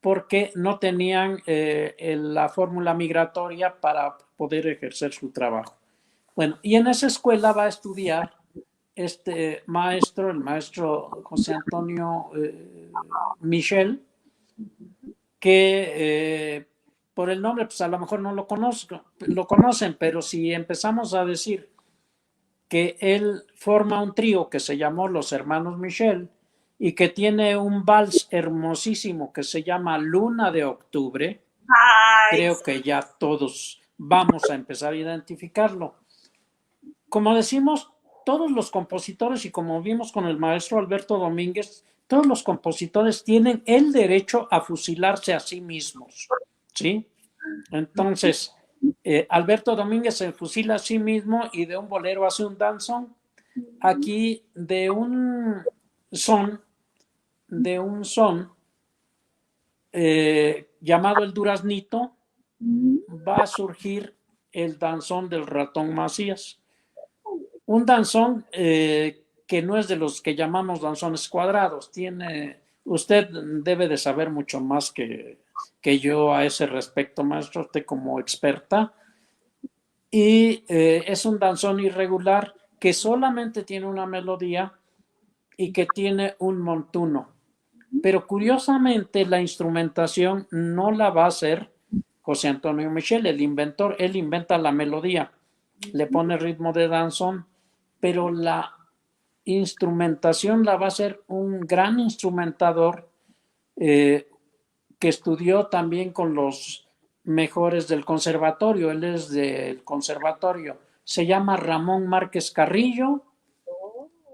porque no tenían la fórmula migratoria para poder ejercer su trabajo. Bueno, y en esa escuela va a estudiar este maestro, el maestro José Antonio Michel, que por el nombre, pues a lo mejor no lo conocen, pero si empezamos a decir que él forma un trío que se llamó Los Hermanos Michel y que tiene un vals hermosísimo que se llama Luna de Octubre, creo que ya todos vamos a empezar a identificarlo. Como decimos, todos los compositores, y como vimos con el maestro Alberto Domínguez, todos los compositores tienen el derecho a fusilarse a sí mismos, ¿sí? Entonces, Alberto Domínguez se fusila a sí mismo y de un bolero hace un danzón. Aquí de un son llamado el duraznito, va a surgir el danzón del ratón Macías. Un danzón que no es de los que llamamos danzones cuadrados. Usted debe de saber mucho más que yo a ese respecto, maestro, usted como experta. Y es un danzón irregular que solamente tiene una melodía y que tiene un montuno. Pero curiosamente la instrumentación no la va a hacer José Antonio Michel, el inventor. Él inventa la melodía, le pone ritmo de danzón, pero la instrumentación la va a hacer un gran instrumentador que estudió también con los mejores del conservatorio. Él es del conservatorio. Se llama Ramón Márquez Carrillo.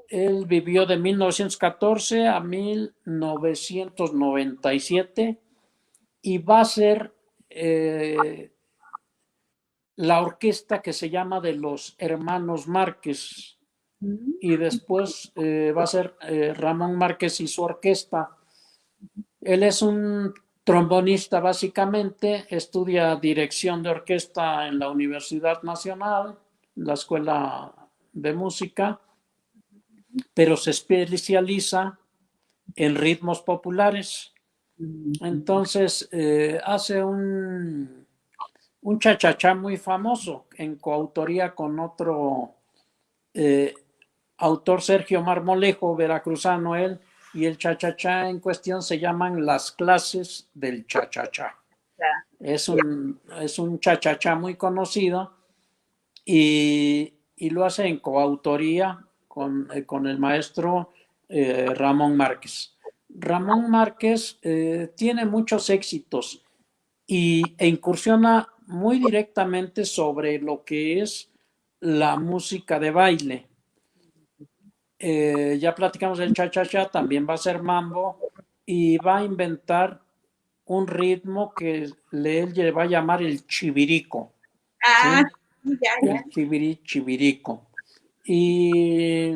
Él vivió de 1914 a 1997 y va a ser la orquesta que se llama de los Hermanos Márquez. Y después va a ser Ramón Márquez y su orquesta. Él es un trombonista básicamente, estudia dirección de orquesta en la Universidad Nacional, la Escuela de Música, pero se especializa en ritmos populares. Entonces hace un cha-cha-cha muy famoso en coautoría con otro autor Sergio Marmolejo, veracruzano él, y el cha-cha-cha en cuestión se llaman Las clases del cha-cha-cha. Es un cha-cha-cha muy conocido y lo hace en coautoría con el maestro Ramón Márquez. Ramón Márquez tiene muchos éxitos e incursiona muy directamente sobre lo que es la música de baile. Ya platicamos del cha-cha-cha, también va a ser mambo y va a inventar un ritmo que él le va a llamar el chivirico. Ah, ¿sí? Ya. El chivirico. Y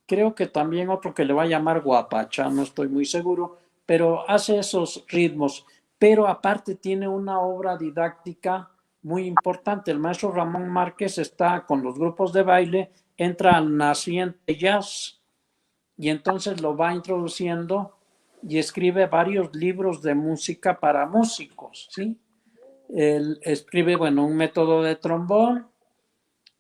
creo que también otro que le va a llamar guapacha, no estoy muy seguro, pero hace esos ritmos. Pero aparte tiene una obra didáctica muy importante. El maestro Ramón Márquez está con los grupos de baile, entra al naciente jazz y entonces lo va introduciendo y escribe varios libros de música para músicos, ¿sí? Él escribe, un método de trombón,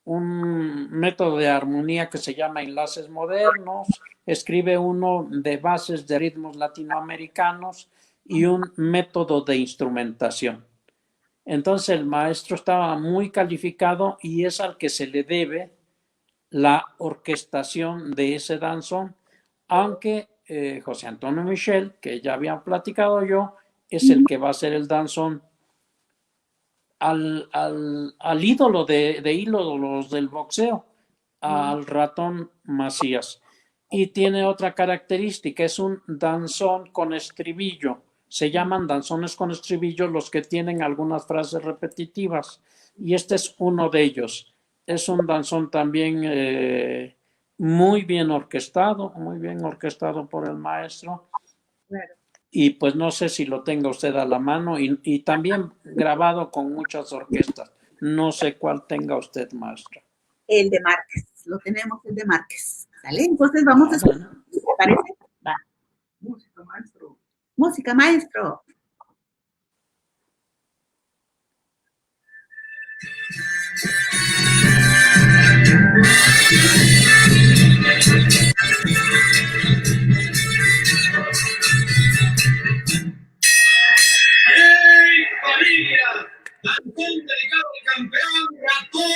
un método de armonía que se llama Enlaces Modernos, escribe uno de bases de ritmos latinoamericanos y un método de instrumentación. Entonces el maestro estaba muy calificado y es al que se le debe la orquestación de ese danzón, aunque José Antonio Michel, que ya había platicado yo, es el que va a hacer el danzón al ídolo de ídolos del boxeo, al Ratón Macías. Y tiene otra característica, es un danzón con estribillo. Se llaman danzones con estribillo los que tienen algunas frases repetitivas. Y este es uno de ellos. Es un danzón también muy bien orquestado por el maestro. Claro. Y pues no sé si lo tenga usted a la mano y también grabado con muchas orquestas. No sé cuál tenga usted, maestra. El de Márquez, lo tenemos el de Márquez. ¿Sale? Entonces vamos a escuchar. ¿Te parece? Va. Música, maestro. Música, maestro. ¡Hey, familia! Danzón dedicado al campeón Ratón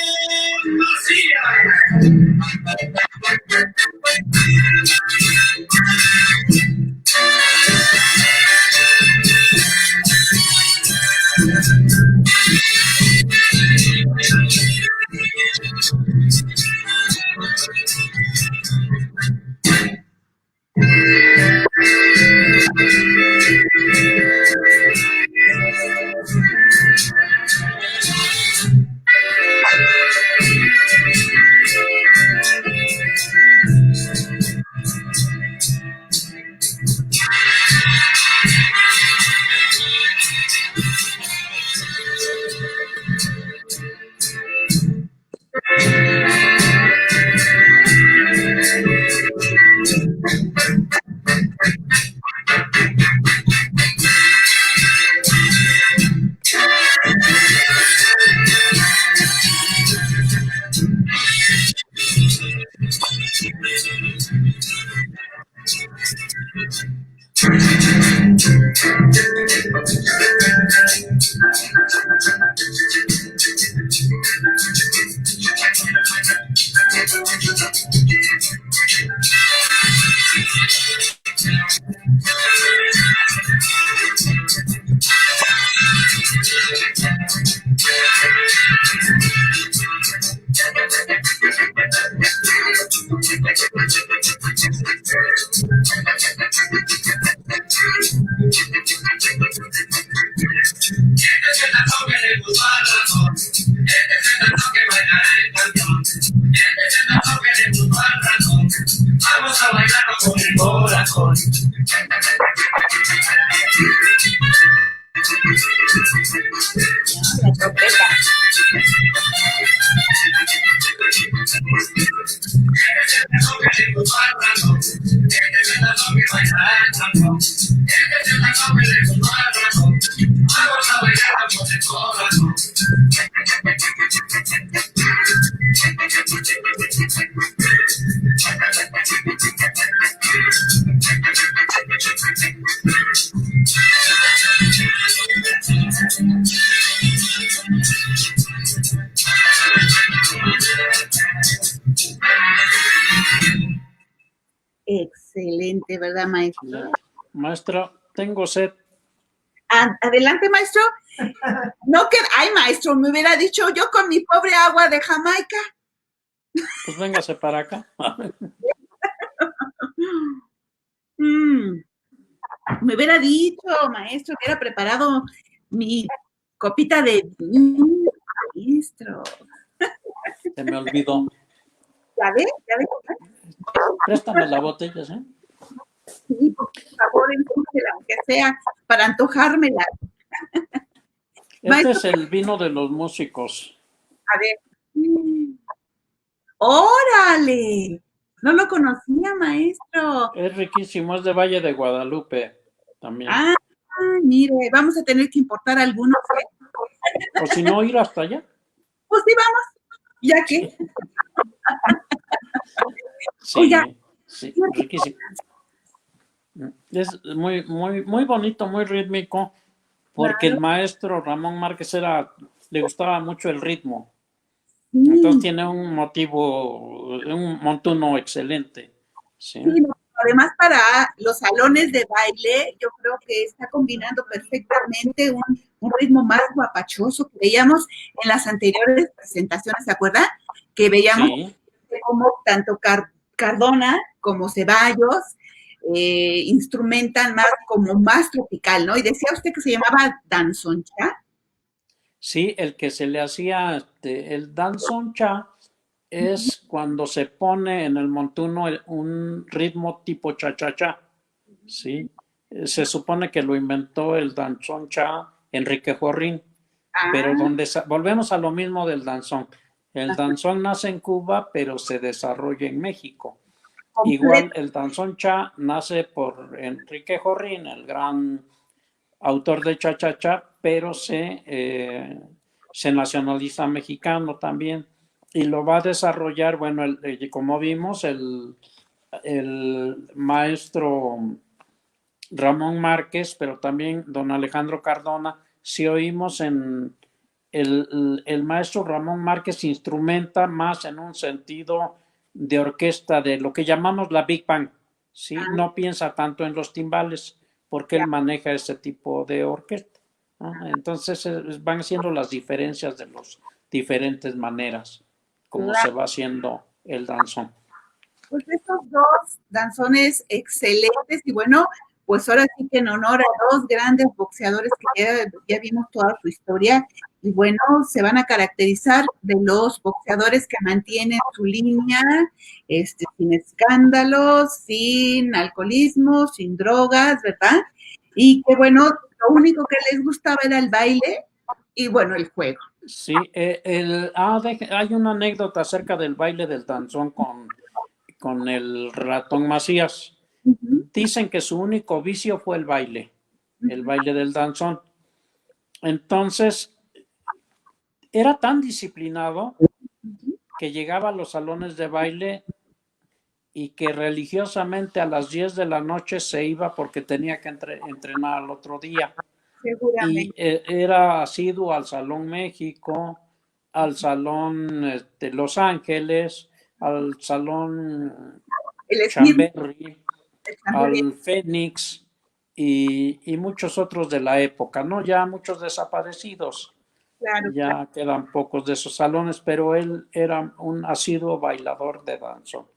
Vamos a bailar con el corazón. La trompeta. Vamos a bailar con el corazón. Excelente, ¿verdad, maestro? Excelente. Maestra, tengo sed. Adelante, maestro. No que, ay, maestro, me hubiera dicho yo con mi pobre agua de Jamaica. Pues véngase para acá. Me hubiera dicho, maestro, hubiera preparado mi copita de vino, maestro. Se me olvidó. ¿Ya ve? ¿Ya ve? Préstame la botella, ¿sí? Sí, por favor, entonces, aunque sea para antojármela. Este Maestro, es el vino de los músicos. a ver. ¡Órale! No lo conocía, maestro. Es riquísimo, es de Valle de Guadalupe también. Ah, mire, vamos a tener que importar algunos. O si no, ir hasta allá. Pues sí, vamos, ya que. Sí, Oiga, sí, riquísimo. Es muy bonito, muy rítmico, porque el maestro Ramón Márquez le gustaba mucho el ritmo. Entonces sí, tiene un montuno excelente. Sí, sí, además para los salones de baile, yo creo que está combinando perfectamente un ritmo más guapachoso que veíamos en las anteriores presentaciones, ¿se acuerda? Que veíamos sí, como tanto Cardona como Ceballos instrumentan más como más tropical, ¿no? Y decía usted que se llamaba danzoncha. sí, el que se le hacía el danzón cha es cuando se pone en el montuno un ritmo tipo cha-cha-cha. Sí, se supone que lo inventó el danzón cha Enrique Jorrín, pero Ah, volvemos a lo mismo del danzón. El danzón nace en Cuba, pero se desarrolla en México. Igual completo. el danzón cha nace por Enrique Jorrín, el gran autor de Cha Cha Cha, pero se nacionaliza mexicano también y lo va a desarrollar, bueno, como vimos, el maestro Ramón Márquez, pero también don Alejandro Cardona. Si oímos el maestro Ramón Márquez instrumenta más en un sentido de orquesta, de lo que llamamos la Big Band, ¿sí? No piensa tanto en los timbales porque él maneja ese tipo de orquesta, ¿no? Entonces van siendo las diferencias de las diferentes maneras como se va haciendo el danzón. Pues estos dos danzones excelentes y bueno, pues ahora sí que en honor a dos grandes boxeadores que ya vimos toda su historia y bueno, se van a caracterizar de los boxeadores que mantienen su línea, sin escándalos, sin alcoholismo, sin drogas, ¿verdad? Y que bueno, lo único que les gustaba era el baile y bueno, el juego. Sí, hay una anécdota acerca del baile del danzón con el ratón Macías. Uh-huh, Dicen que su único vicio fue el baile del danzón. Entonces, era tan disciplinado que llegaba a los salones de baile y que religiosamente a las 10 de la noche se iba porque tenía que entrenar al otro día. Y seguramente. era asiduo al Salón México, al Salón de Los Ángeles, al Salón El Smith, Chamberry, el Chamburian, al Fénix y muchos otros de la época, ¿no? Ya muchos desaparecidos, claro, claro. ya quedan pocos de esos salones, pero él era un asiduo bailador de danzón,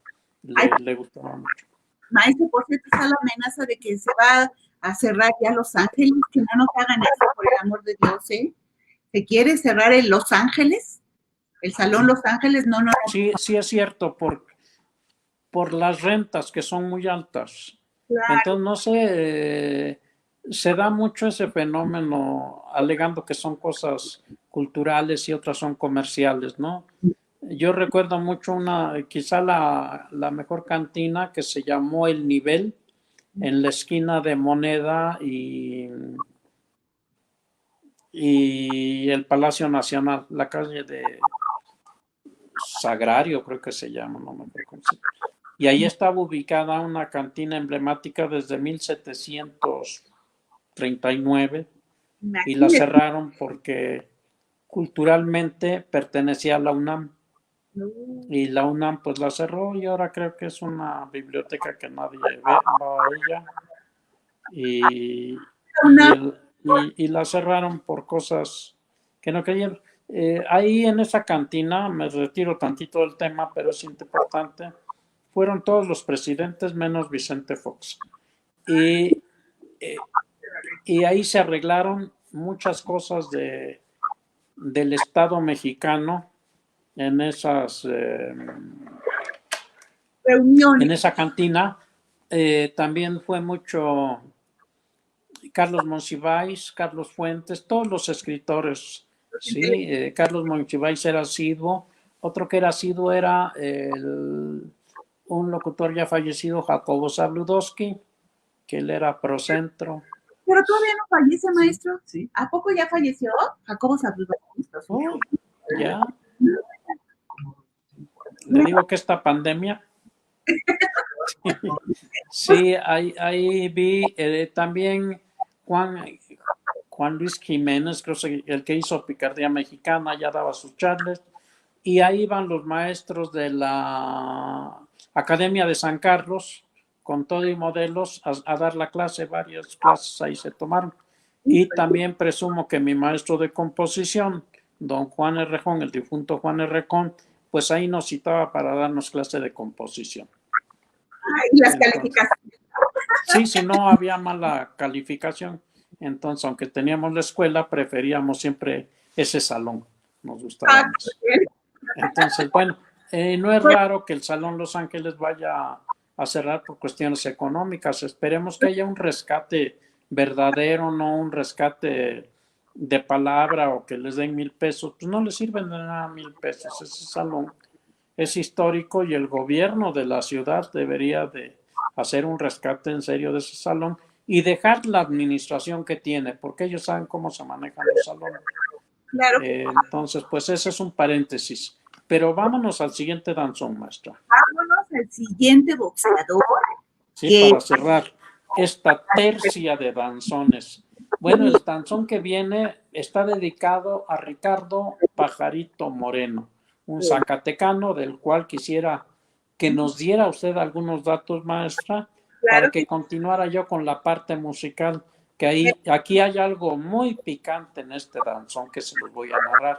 Ay, le gustaba mucho. maestro, por cierto, está la amenaza de que se va a cerrar ya Los Ángeles, que no nos hagan eso, por el amor de Dios, ¿eh? ¿Se quiere cerrar el Los Ángeles? El Salón Los Ángeles, no, no, Sí, sí es cierto, por las rentas que son muy altas. claro, Entonces, no sé, se da mucho ese fenómeno alegando que son cosas culturales y otras son comerciales, ¿no? Yo recuerdo mucho quizá la mejor cantina que se llamó El Nivel en la esquina de Moneda y el Palacio Nacional, la calle de Sagrario creo que se llama, no me acuerdo cómo se llama. y ahí estaba ubicada una cantina emblemática desde 1739 y la Imagínate. cerraron porque culturalmente pertenecía a la UNAM y la UNAM pues la cerró y ahora creo que es una biblioteca que nadie va a ella y, y, Una, el, y la cerraron por cosas que no querían. Ahí en esa cantina, me retiro tantito del tema, pero es importante, fueron todos los presidentes menos Vicente Fox. Y, y ahí se arreglaron muchas cosas del Estado mexicano en reuniones. esa cantina. También fue mucho Carlos Monsiváis, Carlos Fuentes, todos los escritores, ¿sí? Carlos Monsiváis era asiduo, otro que era asiduo era un locutor ya fallecido, Jacobo Zabludowski, que él era procentro. Pero todavía no fallece, maestro. Sí. ¿A poco ya falleció? Jacobo Zabludowski. Oh, ya. Le digo que esta pandemia. Sí, ahí vi también Juan Luis Jiménez, creo que el que hizo Picardía Mexicana, ya daba sus charlas. Y ahí van los maestros de la Academia de San Carlos, con todo y modelos, a dar la clase, varias clases ahí se tomaron. Y también presumo que mi maestro de composición, don Juan Herrejón, el difunto Juan Herrejón, pues ahí nos citaba para darnos clase de composición. Y las calificaciones. Sí, si no había mala calificación. Entonces, aunque teníamos la escuela, preferíamos siempre ese salón. Nos gustaba más. Entonces, bueno, no es raro que el Salón Los Ángeles vaya a cerrar por cuestiones económicas. Esperemos que haya un rescate verdadero, no un rescate de palabra o que les den 1,000 pesos. Pues no les sirven de nada 1,000 pesos. Ese salón es histórico y el gobierno de la ciudad debería de hacer un rescate en serio de ese salón y dejar la administración que tiene, porque ellos saben cómo se manejan los salones. Claro. Entonces, pues ese es un paréntesis. Pero vámonos al siguiente danzón, maestra. Vámonos al siguiente boxeador. Sí, para cerrar esta tercia de danzones. Bueno, el danzón que viene está dedicado a Ricardo Pajarito Moreno, un zacatecano del cual quisiera que nos diera usted algunos datos, maestra, para que continuara yo con la parte musical, que aquí hay algo muy picante en este danzón que se los voy a narrar,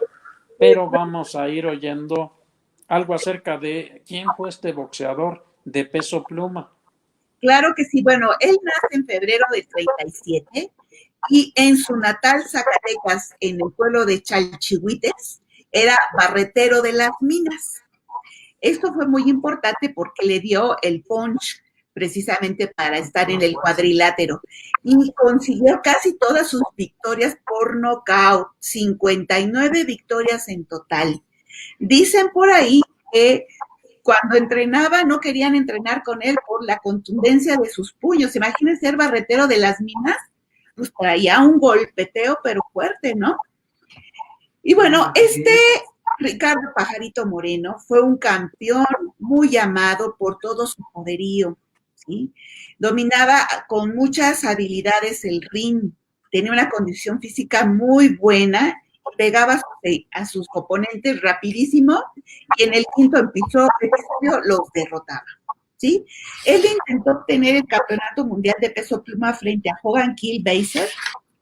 pero vamos a ir oyendo algo acerca de quién fue este boxeador de Peso Pluma. Claro que sí. Bueno, él nace en febrero del 37 y en su natal Zacatecas, en el pueblo de Chalchihuites, era barretero de las minas. Esto fue muy importante porque le dio el punch precisamente para estar en el cuadrilátero y consiguió casi todas sus victorias por nocaut, 59 victorias en total. Dicen por ahí que cuando entrenaba no querían entrenar con él por la contundencia de sus puños. Imagínense ser barretero de las minas, pues traía un golpeteo pero fuerte, ¿no? Y bueno, Ricardo Pajarito Moreno fue un campeón muy amado por todo su poderío, ¿sí? Dominaba con muchas habilidades el ring, tenía una condición física muy buena, pegaba a sus oponentes rapidísimo y en el quinto episodio los derrotaba, ¿sí? Él intentó obtener el campeonato mundial de peso pluma frente a Hogan Kielbasa,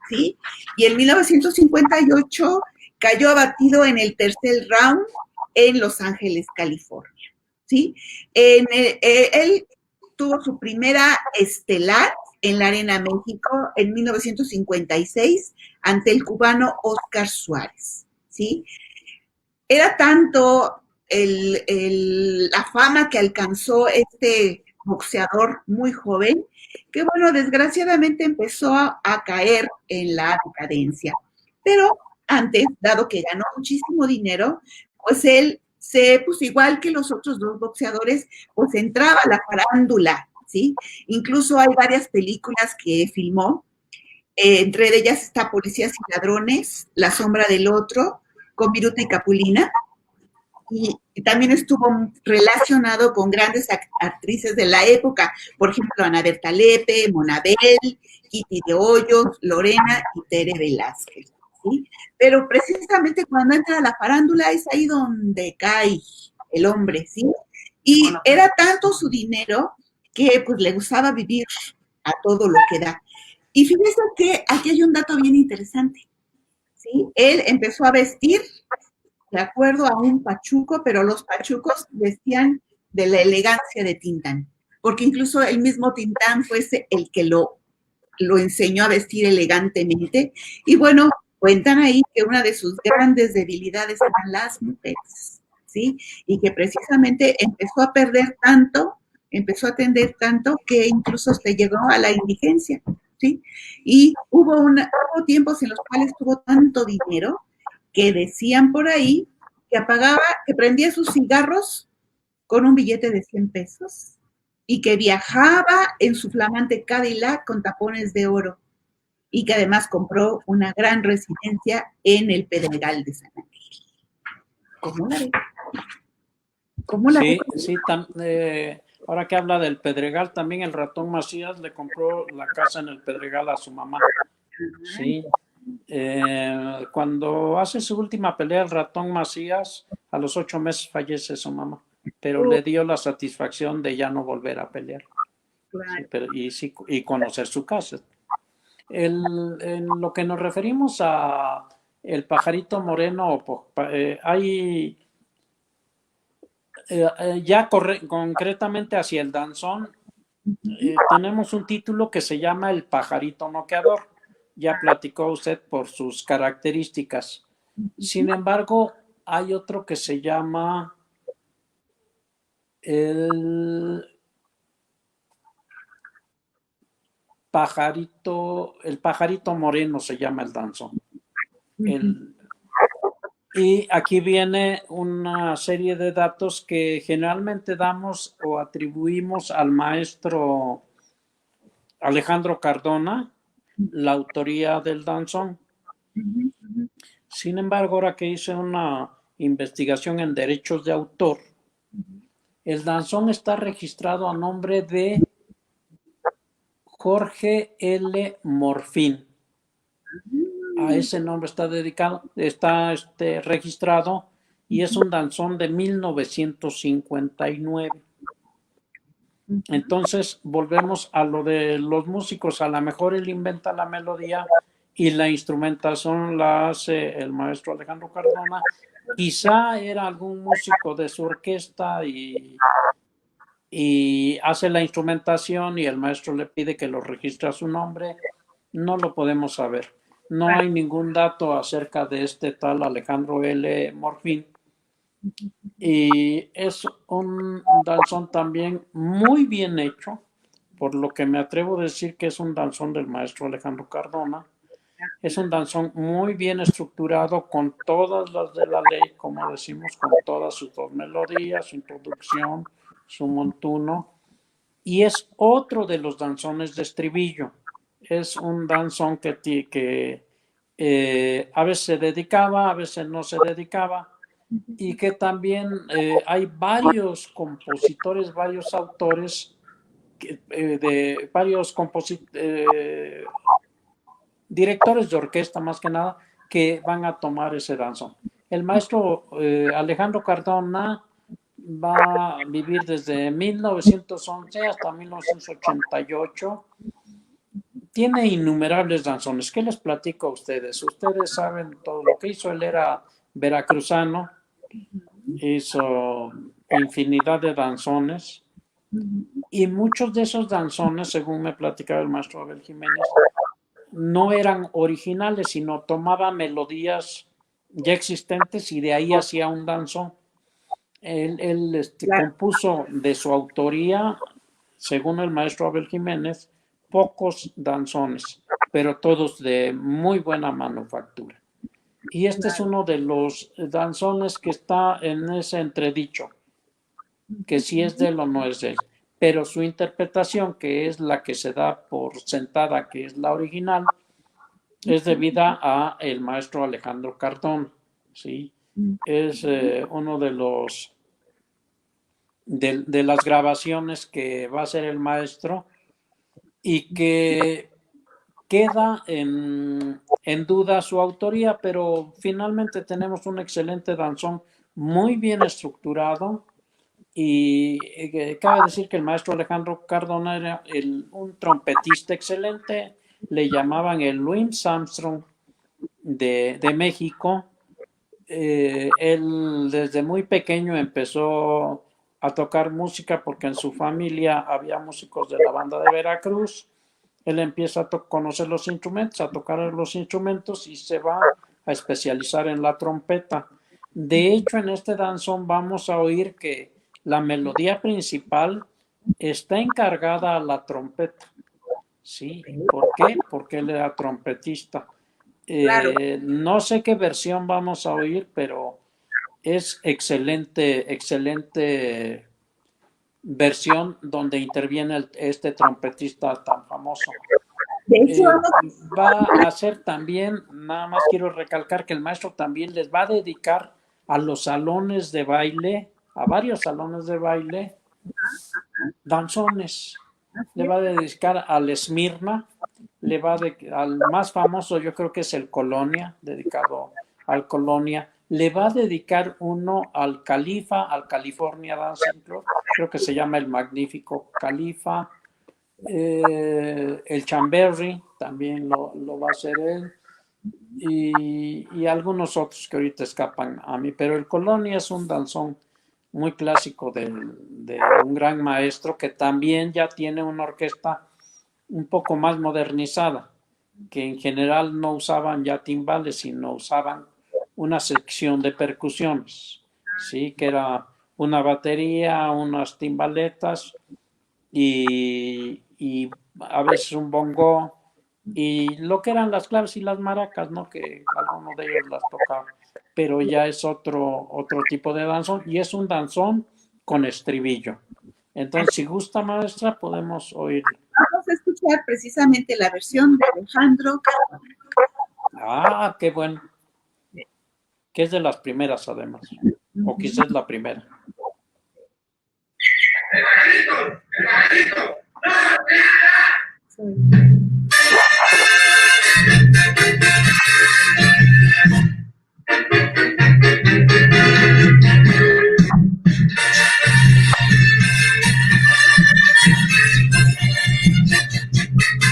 ¿sí? Y en 1958 cayó abatido en el tercer round en Los Ángeles, California, ¿sí? Él tuvo su primera estelar en la Arena México en 1956 ante el cubano Oscar Suárez, ¿sí? Era tanto la fama que alcanzó este boxeador muy joven que, bueno, desgraciadamente empezó a caer en la decadencia. Pero antes, dado que ganó muchísimo dinero, pues él pues igual que los otros dos boxeadores, pues entraba a la farándula, ¿sí? Incluso hay varias películas que filmó, entre ellas está Policías y Ladrones, La Sombra del Otro, con Viruta y Capulina, y también estuvo relacionado con grandes actrices de la época, por ejemplo, Ana Berta Lepe, Monabel, Kitty de Hoyos, Lorena y Tere Velázquez, ¿sí? Pero precisamente cuando entra a la farándula es ahí donde cae el hombre, ¿sí? Y era tanto su dinero que pues le gustaba vivir a todo lo que da. Y fíjense que aquí hay un dato bien interesante, ¿sí? Él empezó a vestir de acuerdo a un pachuco, pero los pachucos vestían de la elegancia de Tintán, porque incluso el mismo Tintán fue el que lo enseñó a vestir elegantemente. Y bueno, cuentan ahí que una de sus grandes debilidades eran las mujeres, ¿sí? Y que precisamente empezó a perder tanto, empezó a atender tanto que incluso se llegó a la indigencia, ¿sí? Y hubo tiempos en los cuales tuvo tanto dinero que decían por ahí que apagaba, que prendía sus cigarros con un billete de 100 pesos y que viajaba en su flamante Cadillac con tapones de oro y que además compró una gran residencia en el Pedregal de San Ángel. ¿Cómo la ve? ¿Cómo la ve? Sí, ahora que habla del Pedregal, también el Ratón Macías le compró la casa en el Pedregal a su mamá. Sí. Cuando hace su última pelea, el Ratón Macías, a los 8 meses fallece su mamá, pero le dio la satisfacción de ya no volver a pelear. Claro. Sí, y conocer su casa. En lo que nos referimos a el pajarito moreno, hay ya concretamente hacia el danzón, tenemos un título que se llama El pajarito noqueador. Ya platicó usted por sus características. Sin embargo, hay otro que se llama el pajarito moreno, se llama el danzón. Y aquí viene una serie de datos que generalmente damos o atribuimos al maestro Alejandro Cardona, la autoría del danzón. Sin embargo, ahora que hice una investigación en derechos de autor, el danzón está registrado a nombre de Jorge L. Morfín. A ese nombre está registrado y es un danzón de 1959. Entonces volvemos a lo de los músicos. A lo mejor él inventa la melodía y la instrumentación la hace el maestro Alejandro Cardona. Quizá era algún músico de su orquesta y hace la instrumentación y el maestro le pide que lo registre a su nombre. No lo podemos saber. No hay ningún dato acerca de este tal Alejandro L. Morfín. Y es un danzón también muy bien hecho, por lo que me atrevo a decir que es un danzón del maestro Alejandro Cardona. Es un danzón muy bien estructurado, con todas las de la ley, como decimos, con todas sus dos melodías, su introducción, su montuno. Y es otro de los danzones de estribillo. Es un danzón que a veces se dedicaba, a veces no se dedicaba, y que también hay varios compositores, varios autores, de varios directores de orquesta más que nada, que van a tomar ese danzón. El maestro Alejandro Cardona va a vivir desde 1911 hasta 1988. Tiene innumerables danzones. ¿Qué les platico a ustedes? Ustedes saben todo lo que hizo. Él era veracruzano, hizo infinidad de danzones y muchos de esos danzones, según me platicaba el maestro Abel Jiménez, no eran originales, sino tomaba melodías ya existentes y de ahí hacía un danzón. Él compuso de su autoría, según el maestro Abel Jiménez, pocos danzones, pero todos de muy buena manufactura. Y este es uno de los danzones que está en ese entredicho, que si es de él o no es de él. Pero su interpretación, que es la que se da por sentada, que es la original, es debida a el maestro Alejandro Cardona, ¿sí? Es uno de los de las grabaciones que va a hacer el maestro y que queda en duda su autoría, pero finalmente tenemos un excelente danzón muy bien estructurado y cabe decir que el maestro Alejandro Cardona era un trompetista excelente, le llamaban el Louis Armstrong de México. Él desde muy pequeño empezó a tocar música porque en su familia había músicos de la banda de Veracruz. Él empieza a conocer los instrumentos, a tocar los instrumentos y se va a especializar en la trompeta. De hecho, en este danzón vamos a oír que la melodía principal está encargada a la trompeta. ¿Sí? ¿Por qué? Porque él era trompetista. Claro. No sé qué versión vamos a oír, pero es excelente versión donde interviene este trompetista tan famoso. De hecho, Va a hacer también, nada más quiero recalcar que el maestro también les va a dedicar a los salones de baile, a varios salones de baile, danzones. Le va a dedicar al Esmirna, al más famoso yo creo que es el Colonia, dedicado al Colonia. Le va a dedicar uno al Califa, al California Dancing Club, creo que se llama el Magnífico Califa. El Chamberry también lo va a hacer él y algunos otros que ahorita escapan a mí, pero el Colonia es un danzón muy clásico de un gran maestro que también ya tiene una orquesta un poco más modernizada, que en general no usaban ya timbales, sino usaban una sección de percusiones, ¿sí? Que era una batería, unas timbaletas y a veces un bongo y lo que eran las claves y las maracas, ¿no? Que alguno de ellos las tocaba, pero ya es otro tipo de danzón y es un danzón con estribillo. Entonces, si gusta, maestra, podemos oír. Vamos a escuchar precisamente la versión de Alejandro Cardona. Ah, qué bueno. Que es de las primeras, además. O quizás la primera.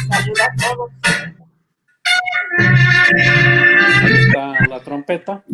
Saluda a todos. Ahí está la trompeta.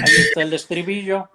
Ahí está el estribillo.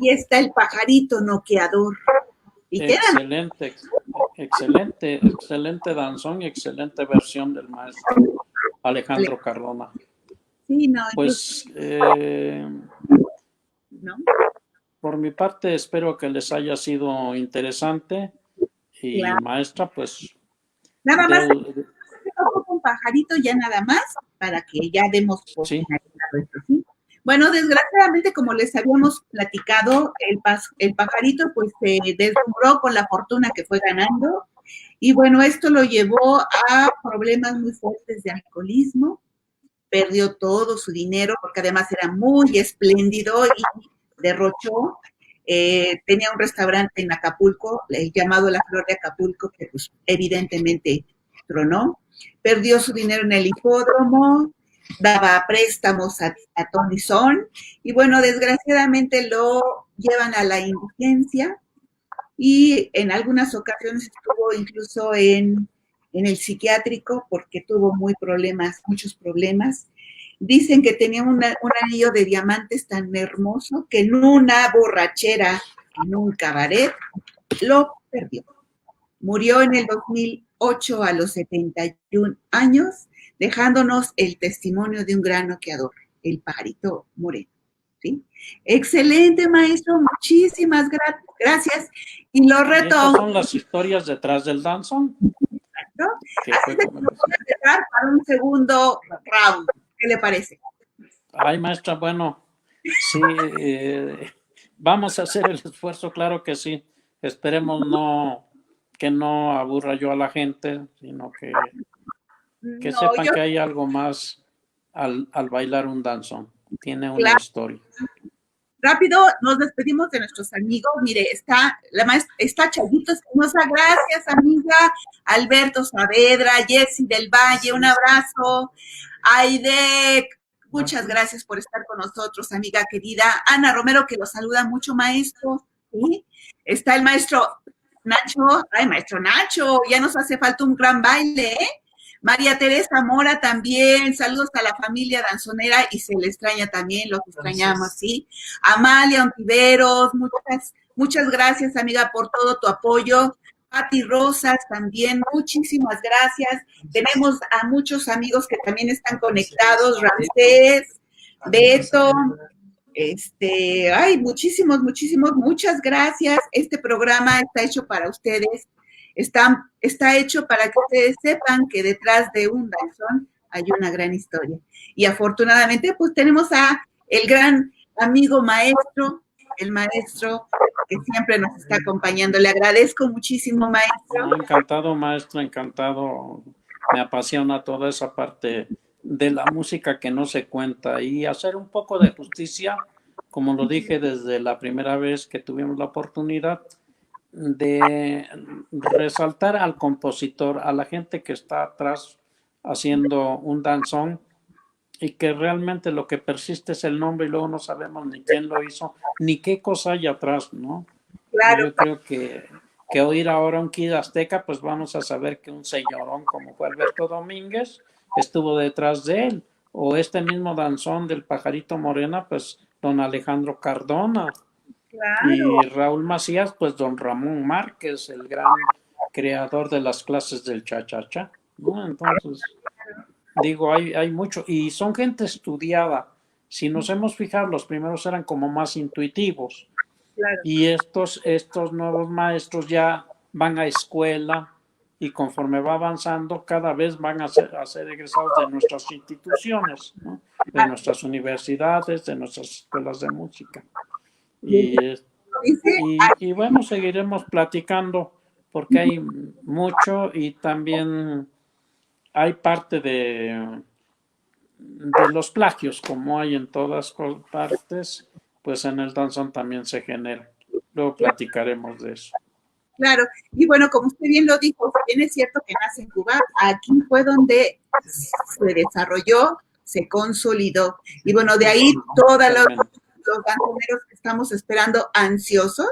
ahí está el pajarito noqueador. Y quedan. Excelente danzón y excelente versión del maestro Alejandro Cardona. Sí, no, Pues, ¿no? por mi parte, espero que les haya sido interesante y Claro. maestra, pues... Nada más, un pajarito ya nada más, para que ya demos por sí. finalizado esto, ¿sí? Bueno, desgraciadamente, como les habíamos platicado, el pajarito pues se deslumbró con la fortuna que fue ganando y bueno, esto lo llevó a problemas muy fuertes de alcoholismo, perdió todo su dinero porque además era muy espléndido y derrochó. Tenía un restaurante en Acapulco, llamado La Flor de Acapulco, que pues evidentemente tronó. Perdió su dinero en el hipódromo, daba préstamos a ton y son, y bueno, desgraciadamente lo llevan a la indigencia y en algunas ocasiones estuvo incluso en el psiquiátrico porque tuvo muchos problemas. Dicen que tenía un anillo de diamantes tan hermoso que en una borrachera, en un cabaret, lo perdió. Murió en el 2008 a los 71 años, dejándonos el testimonio de un gran noqueador, el pajarito Moreno. ¿Sí? Excelente, maestro, muchísimas gracias. Y lo reto. Estas son las historias detrás del danzón. ¿No? Así que lo voy a dejar para un segundo round. ¿Qué le parece? Ay, maestra, bueno, sí, vamos a hacer el esfuerzo, claro que sí. Esperemos que no aburra yo a la gente, sino que sepan que hay algo más al bailar un danzón. Tiene una historia. Rápido, nos despedimos de nuestros amigos. Mire, está Chayito Espinosa, gracias, amiga. Alberto Saavedra, Jessy del Valle, un abrazo. Aide, muchas gracias por estar con nosotros, amiga querida. Ana Romero, que los saluda mucho, maestro. ¿Sí? Está el maestro Nacho. Ay, maestro Nacho, ya nos hace falta un gran baile, ¿eh? María Teresa Mora también, saludos a la familia danzonera y se le extraña también, los extrañamos, ¿sí? Amalia Ontiveros, muchas gracias, amiga, por todo tu apoyo. Pati Rosas también, muchísimas gracias. Tenemos a muchos amigos que también están conectados, Ramsés, Beto, muchas gracias. Este programa está hecho para ustedes. Está hecho para que ustedes sepan que detrás de un danzón hay una gran historia. Y afortunadamente, pues tenemos a el gran amigo maestro, el maestro que siempre nos está acompañando. Le agradezco muchísimo, maestro. No, encantado, maestro, encantado. Me apasiona toda esa parte de la música que no se cuenta y hacer un poco de justicia, como lo dije desde la primera vez que tuvimos la oportunidad, de resaltar al compositor, a la gente que está atrás haciendo un danzón y que realmente lo que persiste es el nombre y luego no sabemos ni quién lo hizo, ni qué cosa hay atrás, ¿no? Claro. Yo creo que oír ahora un Kid Azteca, pues vamos a saber que un señorón como fue Alberto Domínguez estuvo detrás de él, o este mismo danzón del Pajarito Morena, pues don Alejandro Cardona. Claro. Y Raúl Macías, pues don Ramón Márquez, el gran creador de las clases del cha-cha-cha, ¿no? Entonces, digo, hay mucho, y son gente estudiada. Si nos hemos fijado, los primeros eran como más intuitivos. Claro. Y estos nuevos maestros ya van a escuela y conforme va avanzando, cada vez van a ser egresados de nuestras instituciones, ¿no? De nuestras universidades, de nuestras escuelas de música. Y bueno, seguiremos platicando porque hay mucho y también hay parte de los plagios, como hay en todas partes, pues en el danzón también se genera. Luego platicaremos de eso. Claro, y bueno, como usted bien lo dijo, bien es cierto que nace en Cuba, aquí fue donde se desarrolló, se consolidó, y bueno, de ahí todos los danzoneros que estamos esperando ansiosos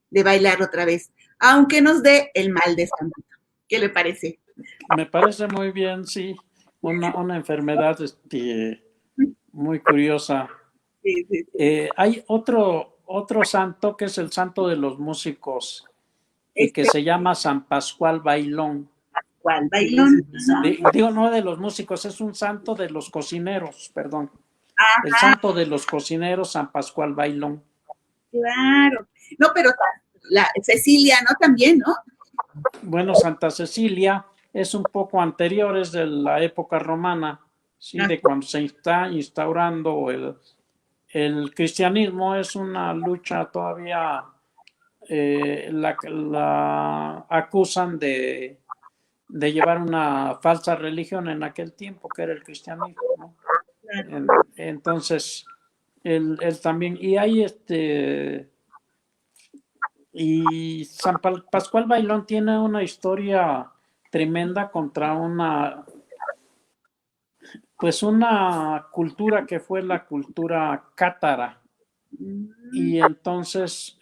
de bailar otra vez, aunque nos dé el mal de Santito. ¿Qué le parece? Me parece muy bien, sí, una enfermedad muy curiosa. Sí. Hay otro otro santo que es el santo de los músicos y que Este, se llama San Pascual Bailón. ¿cuál? Bailón. Digo, no de los músicos, es un santo de los cocineros, perdón. El Ajá, santo de los cocineros, San Pascual Bailón. claro. No, pero la Cecilia, ¿no? También, ¿no? Bueno, Santa Cecilia es un poco anterior, es de la época romana, ¿sí? De cuando se está instaurando el cristianismo. Es una lucha todavía, la acusan de llevar una falsa religión en aquel tiempo, que era el cristianismo, ¿no? Entonces, él también, y hay y San Pascual Bailón tiene una historia tremenda contra pues una cultura que fue la cultura cátara. Y entonces,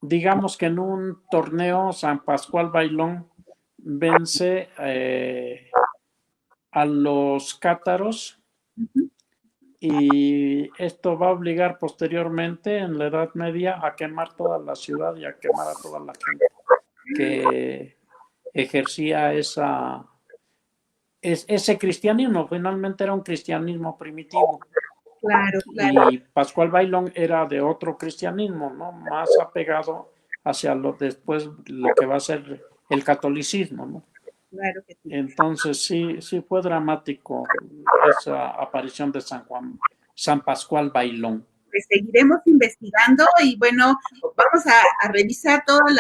digamos que en un torneo San Pascual Bailón vence a los cátaros, y esto va a obligar posteriormente en la Edad Media a quemar toda la ciudad y a quemar a toda la gente que ejercía ese cristianismo. Finalmente era un cristianismo primitivo. Claro, claro. Y Pascual Bailón era de otro cristianismo, ¿no? Más apegado hacia después lo que va a ser el catolicismo, ¿no? Claro que sí. Entonces sí fue dramático esa aparición de San Pascual Bailón. Pues seguiremos investigando y bueno, vamos a revisar todas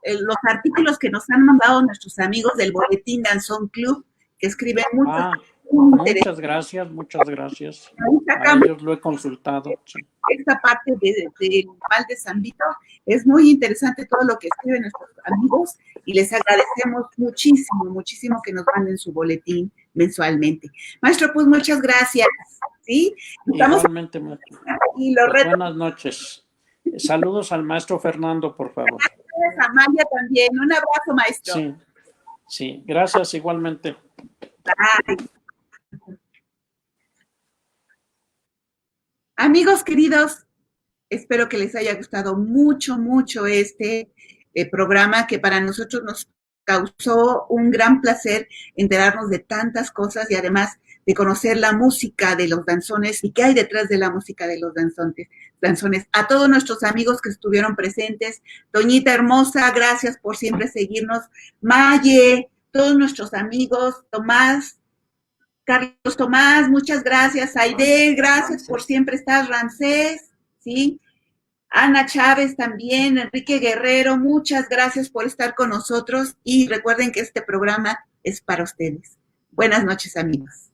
los artículos que nos han mandado nuestros amigos del Boletín Danzón Club, que escriben muchas gracias. A ellos lo he consultado. Sí. Esta parte del mal de San Vito es muy interesante todo lo que escriben nuestros amigos y les agradecemos muchísimo que nos manden su boletín mensualmente. Maestro, pues muchas gracias. ¿Sí? Igualmente, y pues buenas noches. Saludos al maestro Fernando, por favor. Gracias, Amalia también. Un abrazo, maestro. Sí, gracias igualmente. Bye. Amigos queridos, espero que les haya gustado mucho este programa, que para nosotros nos causó un gran placer enterarnos de tantas cosas y además de conocer la música de los danzones y qué hay detrás de la música de los danzones. A todos nuestros amigos que estuvieron presentes, Doñita hermosa, gracias por siempre seguirnos, Maye, todos nuestros amigos, Tomás, Carlos Tomás, muchas gracias, Aide, gracias por siempre estar, Ramsés, ¿sí? Ana Chávez también, Enrique Guerrero, muchas gracias por estar con nosotros y recuerden que este programa es para ustedes. Buenas noches, amigos.